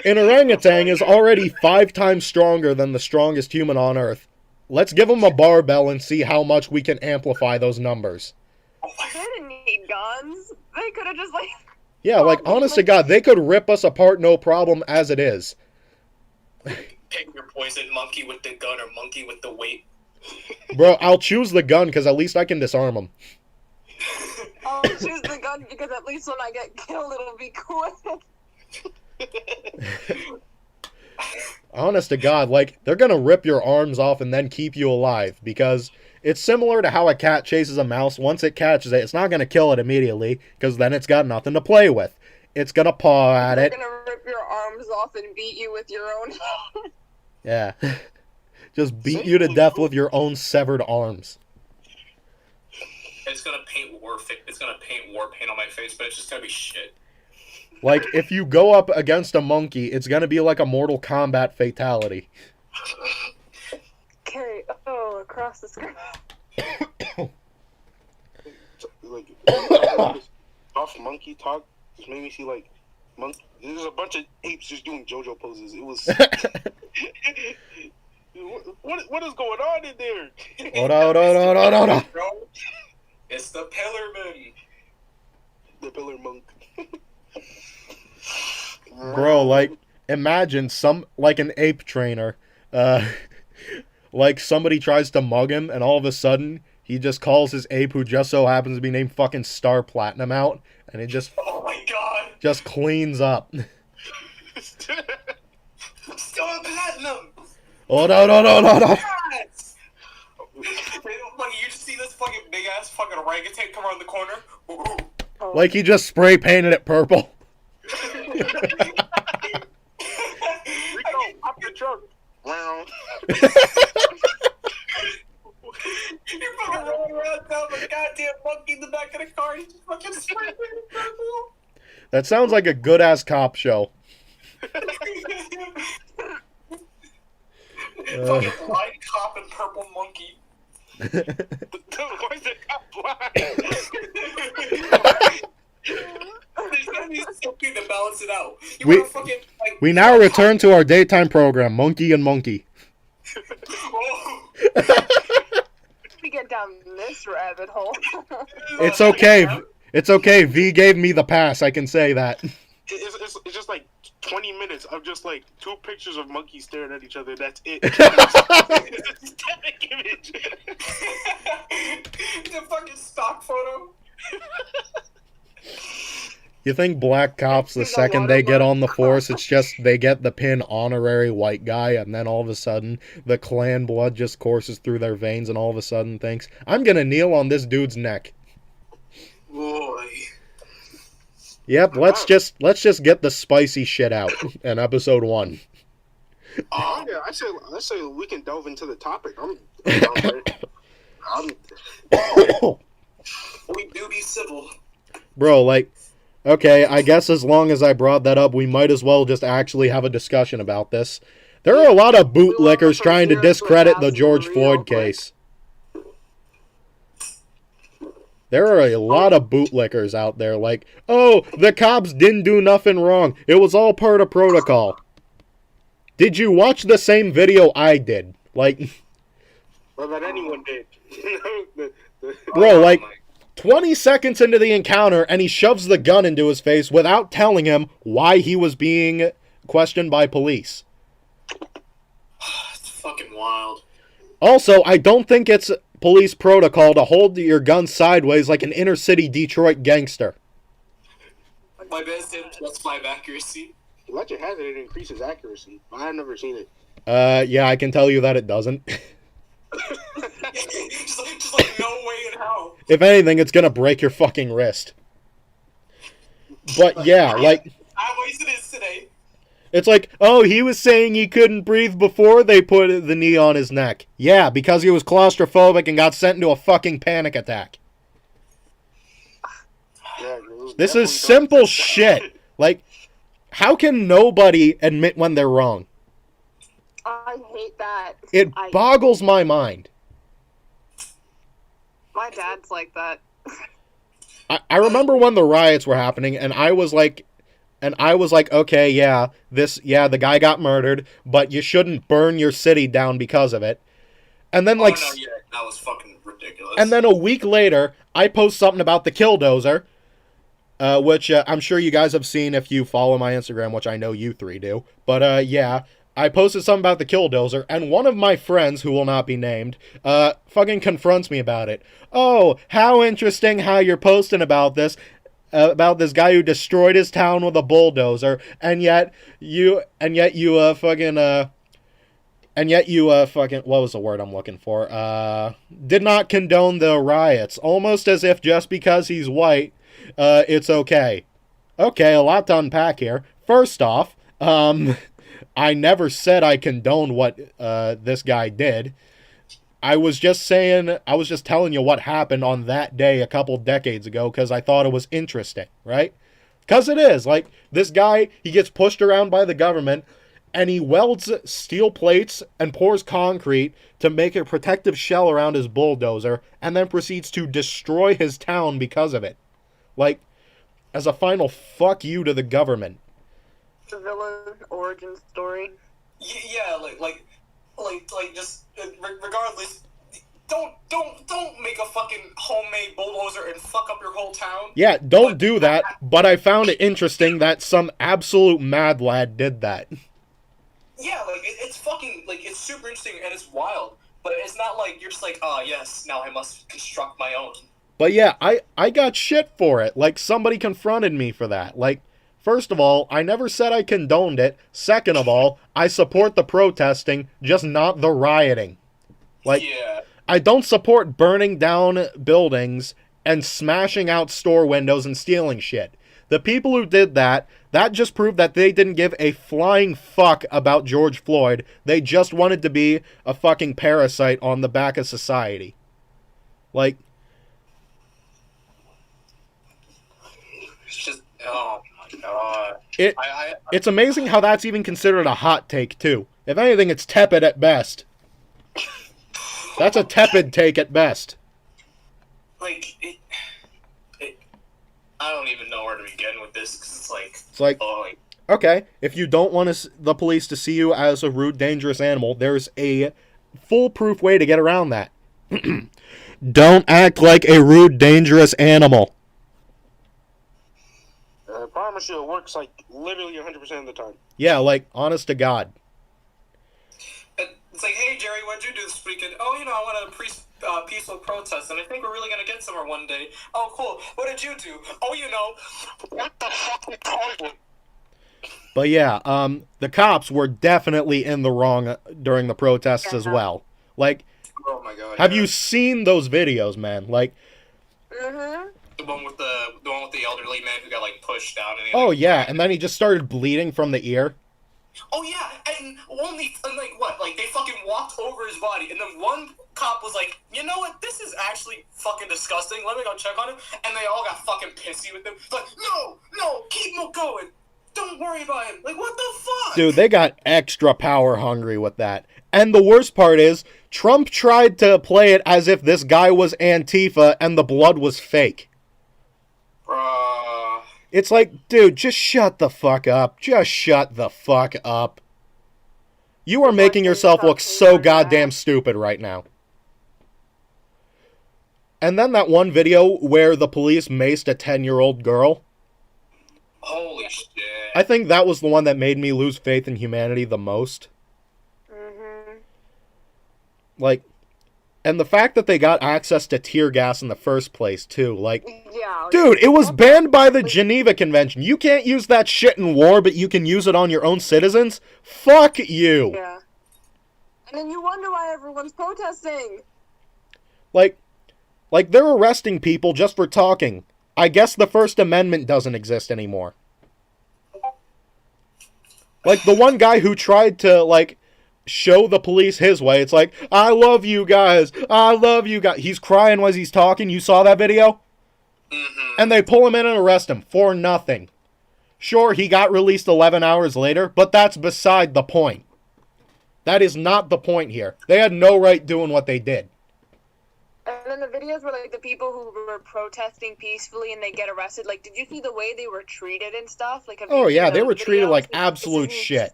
an orangutan is already 5 times stronger than the strongest human on Earth. Let's give him a barbell and see how much we can amplify those numbers.
They didn't need guns. They could have just like.
Yeah, like, honest to God, they could rip us apart no problem as it is.
Pick your poison, monkey with the gun or monkey with the weight.
Bro, I'll choose the gun because at least I can disarm them.
I'll choose the gun because at least when I get killed, it'll be quick.
Honest to God, like, they're gonna rip your arms off and then keep you alive, because it's similar to how a cat chases a mouse. Once it catches it, it's not gonna kill it immediately, because then it's got nothing to play with. It's gonna paw at
They're
it.
gonna rip your arms off and beat you with your own.
Yeah. Just beat you to death with your own severed arms.
It's gonna paint war paint on my face, but it's just gonna be shit.
Like, if you go up against a monkey, it's gonna be like a Mortal Kombat fatality.
Carry across the screen.
Like, off monkey talk just made me see like there's a bunch of apes just doing JoJo poses. It was what is going on in there?
Hold on.
Bro, it's the Pillarman.
The pillar monk.
Bro, like, imagine an ape trainer, like, somebody tries to mug him, and all of a sudden, he just calls his ape, who just so happens to be named fucking Star Platinum, out, and it just,
Oh my God.
just cleans up.
Star Platinum.
Oh, no.
Yes. Like, you just see this fucking big ass fucking orangutan come around the corner. Ooh.
Like, he just spray painted it purple.
Rico, pop your trunk. Wow.
That sounds like a good-ass cop show.
Fucking blind cop and purple monkey.
Why is the cop blind?
There's gotta be something to balance it out. You
We-
wanna fucking, like,
We now return to our daytime program, Monkey and Monkey.
Oh.
We get down this rabbit hole.
It's okay. It's okay. V gave me the pass. I can say that.
It's just like 20 minutes of just like 2 pictures of monkeys staring at each other. That's it. It's a static image.
The fucking stock photo.
You think black cops, the second they get on the force, it's just they get the pin honorary white guy, and then all of a sudden the clan blood just courses through their veins, and all of a sudden thinks, I'm gonna kneel on this dude's neck.
Boy.
Yep, let's just get the spicy shit out in episode 1.
Oh, yeah, I say we can delve into the topic. I'm down for it.
We do be civil.
Bro, like, okay, I guess as long as I brought that up, we might as well just actually have a discussion about this. There are a lot of bootlickers trying to discredit the George Floyd case. There are a lot of bootlickers out there like, oh, the cops didn't do nothing wrong. It was all part of protocol. Did you watch the same video I did? Like,
Well, that anyone did.
bro, like, 20 seconds into the encounter, and he shoves the gun into his face without telling him why he was being questioned by police.
It's fucking wild.
Also, I don't think it's police protocol to hold your gun sideways like an inner city Detroit gangster.
My best hit plus 5 accuracy.
Legend has it increases accuracy, but I've never seen it.
Yeah, I can tell you that it doesn't.
just like no way in hell.
If anything, it's gonna break your fucking wrist. But yeah, like,
How ways it is today.
it's like, oh, he was saying he couldn't breathe before they put the knee on his neck. Yeah, because he was claustrophobic and got sent into a fucking panic attack.
Yeah,
This is simple shit. Like, how can nobody admit when they're wrong?
I hate that.
It boggles my mind.
My dad's like that.
I remember when the riots were happening, and I was like, okay, yeah, the guy got murdered, but you shouldn't burn your city down because of it. And then, like,
Oh, no, yeah, that was fucking ridiculous.
and then a week later, I post something about the Killdozer, which I'm sure you guys have seen if you follow my Instagram, which I know you 3 do. But, yeah, I posted something about the Killdozer, and one of my friends, who will not be named, fucking confronts me about it. Oh, how interesting how you're posting about this guy who destroyed his town with a bulldozer, and yet you fucking, what was the word I'm looking for? Did not condone the riots, almost as if just because he's white, it's okay. Okay, a lot to unpack here. First off, I never said I condone what this guy did. I was just telling you what happened on that day a couple decades ago because I thought it was interesting, right? Because it is. Like, this guy, he gets pushed around by the government, and he welds steel plates and pours concrete to make a protective shell around his bulldozer, and then proceeds to destroy his town because of it. Like, as a final fuck you to the government.
The villain origin story.
Yeah, like, just regardless. Don't make a fucking homemade bulldozer and fuck up your whole town.
Yeah, don't do that, but I found it interesting that some absolute mad lad did that.
Yeah, like, it's fucking, like, it's super interesting and it's wild, but it's not like you're just like, oh, yes, now I must construct my own.
But yeah, I got shit for it. Like, somebody confronted me for that. Like, first of all, I never said I condoned it. Second of all, I support the protesting, just not the rioting. Like,
yeah.
I don't support burning down buildings and smashing out store windows and stealing shit. The people who did that just proved that they didn't give a flying fuck about George Floyd. They just wanted to be a fucking parasite on the back of society. Like,
It's just, oh my
It's amazing how that's even considered a hot take, too. If anything, it's tepid at best. That's a tepid take at best.
Like, I don't even know where to begin with this, because
it's like, okay, if you don't want the police to see you as a rude, dangerous animal, there's a foolproof way to get around that. Don't act like a rude, dangerous animal.
I promise you, it works like literally 100% of the time.
Yeah, like, honest to God.
It's like, hey, Jerry, what'd you do this weekend? Oh, you know, I went to a peaceful protest, and I think we're really going to get somewhere one day. Oh, cool. What did you do? Oh, you know, what the fuck we called it?
But yeah, the cops were definitely in the wrong during the protests as well. Like,
oh my God,
have you seen those videos, man? Like,
the one with the elderly man who got like pushed down. And
oh yeah, and then he just started bleeding from the ear.
Oh yeah, and they fucking walked over his body, and then one cop was like, you know what, this is actually fucking disgusting, let me go check on him, and they all got fucking pissy with him. It's like, no, keep him going, don't worry about him. Like, what the fuck?
Dude, they got extra power hungry with that. And the worst part is, Trump tried to play it as if this guy was Antifa and the blood was fake. It's like, dude, just shut the fuck up. Just shut the fuck up. You are making yourself look so goddamn stupid right now. And then that one video where the police maced a 10-year-old girl.
Holy shit.
I think that was the one that made me lose faith in humanity the most. Like, and the fact that they got access to tear gas in the first place, too. Like, dude, it was banned by the Geneva Convention. You can't use that shit in war, but you can use it on your own citizens? Fuck you.
Yeah. And then you wonder why everyone's protesting.
Like, they're arresting people just for talking. I guess the First Amendment doesn't exist anymore. Like, the one guy who tried to, like, show the police his way. It's like, I love you guys. I love you guys. He's crying as he's talking. You saw that video? And they pull him in and arrest him for nothing. Sure, he got released 11 hours later, but that's beside the point. That is not the point here. They had no right doing what they did.
And then the videos were like the people who were protesting peacefully and they get arrested. Like, did you see the way they were treated and stuff? Like,
oh yeah, they were treated like absolute shit.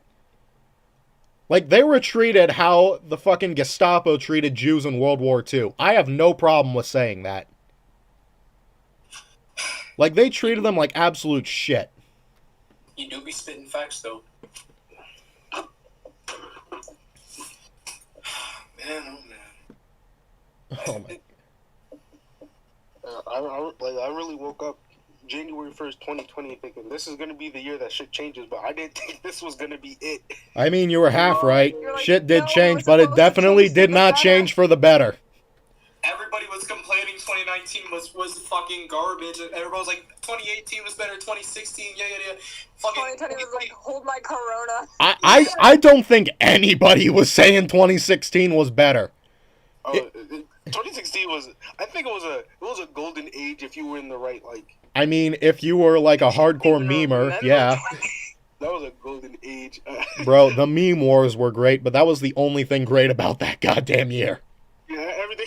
Like, they were treated how the fucking Gestapo treated Jews in World War II. I have no problem with saying that. Like, they treated them like absolute shit.
You do be spitting facts, though. Man,
Oh my.
I really woke up January 1st, 2020 thinking this is going to be the year that shit changes, but I didn't think this was going to be it.
I mean, you were half right.
Like,
Shit did
no,
change, but it definitely did not change for the better.
everybody was complaining 2019 was fucking garbage, and everybody was like 2018 was better, 2016, yeah. Fucking
2020 was like, hold my corona.
I don't think anybody was saying 2016 was better.
2016 was, I think it was a golden age if you were in the right, like.
I mean, if you were like a hardcore memer, yeah.
That was a golden age.
Bro, the meme wars were great, but that was the only thing great about that goddamn year.
Yeah, everything.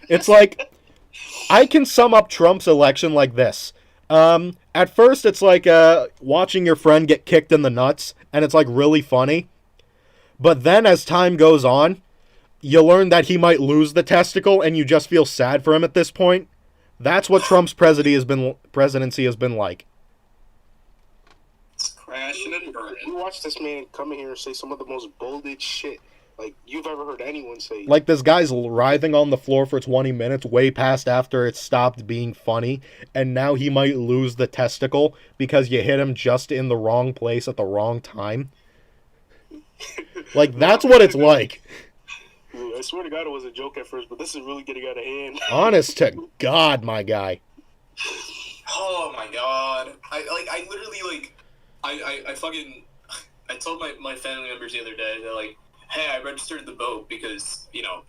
It's like, I can sum up Trump's election like this. At first, it's like watching your friend get kicked in the nuts, and it's like really funny. But then as time goes on, you learn that he might lose the testicle, and you just feel sad for him at this point. That's what Trump's presidency has been like.
It's crashing and burning.
You watch this man come in here and say some of the most bolded shit like you've ever heard anyone say.
Like, this guy's writhing on the floor for 20 minutes, way past after it stopped being funny, and now he might lose the testicle because you hit him just in the wrong place at the wrong time. Like, that's what it's like.
I swear to God it was a joke at first, but this is really getting out of hand.
Honest to God, my guy.
Oh my God. I literally, I told my family members the other day, they're like, hey, I registered the vote because,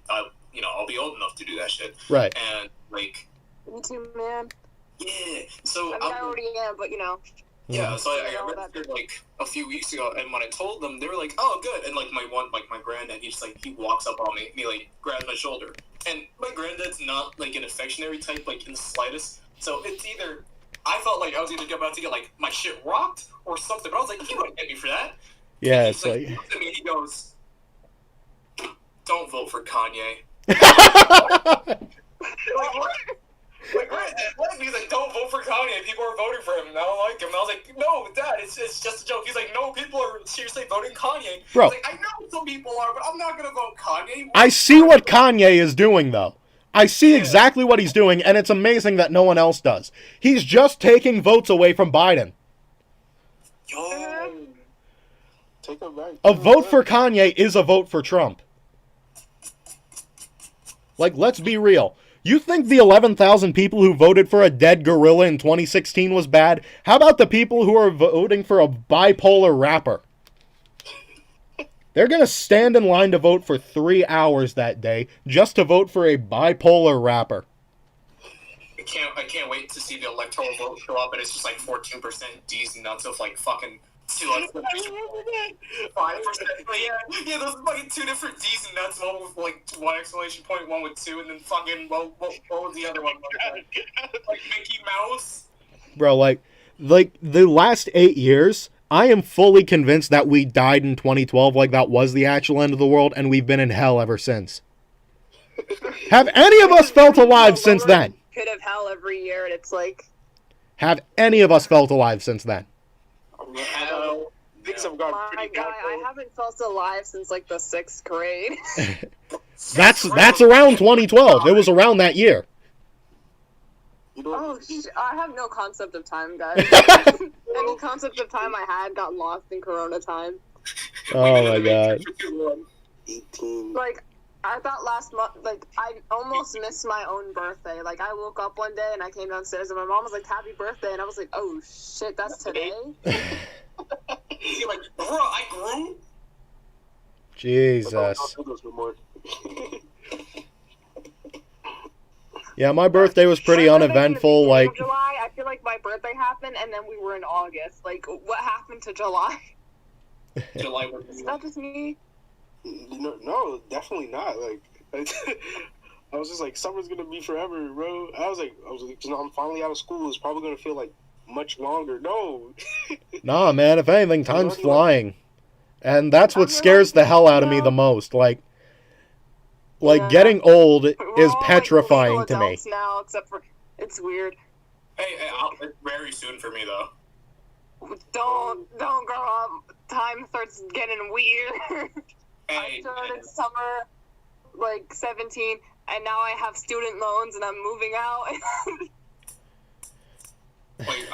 I'll be old enough to do that shit.
Right.
And, like...
Me too, man.
Yeah. So
I mean, I already am, but
yeah, so I
Yeah,
registered like a few weeks ago, and when I told them, they were like, "Oh, good." And like my granddad, he walks up on me, and he like grabs my shoulder, and my granddad's not like an affectionary type, like in the slightest. So it's either I felt like I was either about to get like my shit rocked or something, but I was like, "You wouldn't get me for that."
Yeah,
And
it's like.
he looks at me, and he goes, "Don't vote for Kanye." Like, what? Like, what? He's like, don't vote for Kanye. People are voting for him. And I don't like him. And I was like, no, Dad, it's just a joke. He's like, no, people are seriously voting Kanye.
Bro.
I was like, I know some people are, but I'm not gonna vote Kanye.
I see what Kanye is doing, though. I see exactly what he's doing, and it's amazing that no one else does. He's just taking votes away from Biden.
Yo.
Take it back.
A vote for Kanye is a vote for Trump. Like, let's be real. You think the 11,000 people who voted for a dead gorilla in 2016 was bad? How about the people who are voting for a bipolar rapper? They're going to stand in line to vote for 3 hours that day just to vote for a bipolar rapper.
I can't wait to see the electoral vote show up, and it's just like 14% D's nuts of like fucking 5%. Yeah, those are fucking 2 different D's and nuts. One with like 1 exclamation point, one with 2, and then fucking what was the other one? Like Mickey Mouse.
Bro, like the last 8 years, I am fully convinced that we died in 2012, like that was the actual end of the world, and we've been in hell ever since. Have any of us felt alive since then?
Pit of hell every year, and it's like.
Have any of us felt alive since then?
Things have gone
My
pretty
guy, I haven't felt alive since like the 6th grade.
That's around 2012. It was around that year.
You know,
I have no concept of time, guys. Any concept of time I had got lost in Corona time.
Oh my god.
18.
Like, I thought last month, like, I almost missed my own birthday. Like, I woke up one day and I came downstairs and my mom was like, happy birthday. And I was like, oh shit, that's today?
You're like, bro, I grew?
Jesus. Yeah, my birthday was pretty
My birthday in the
uneventful.
beginning
Like,
of July, I feel like my birthday happened and then we were in August. Like, what happened to July?
July was
Is that just me?
No, definitely not. Like, I was just like, summer's gonna be forever, bro. I was like, I'm finally out of school. It's probably gonna feel like much longer. No.
nah, man. If anything, time's flying, and that's what scares the hell out of me the most. Like getting old
We're
is
all,
petrifying
like,
to me.
adults now, except for it's weird.
Hey, it's very soon for me though.
Don't grow up. Time starts getting weird. I
Hey,
started summer like 17, and now I have student loans, and I'm moving out.
wait,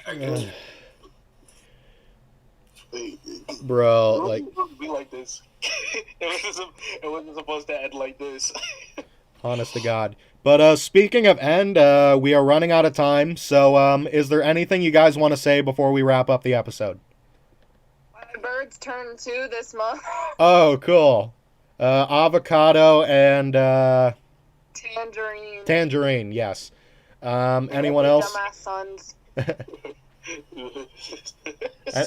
I get you.
Bro, like,
It wasn't supposed to be like this. It wasn't supposed to end like this.
honest to God. But speaking of end, we are running out of time. So, is there anything you guys want to say before we wrap up the episode?
My birds turn 2 this month.
Oh, cool. Avocado and
Tangerine.
tangerine. Yes. Anyone else?
Dumbass sons.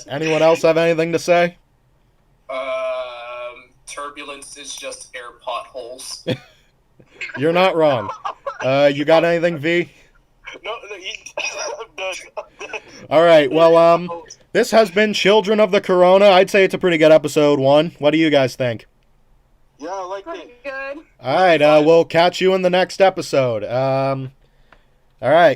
Anyone else have anything to say?
Turbulence is just air potholes.
You're not wrong. You got anything, V?
No, I'm done.
All right. Well, this has been Children of the Corona. I'd say it's a pretty good episode 1. What do you guys think?
Yeah, I like
Pretty
it.
good.
All right. We'll catch you in the next episode. All right.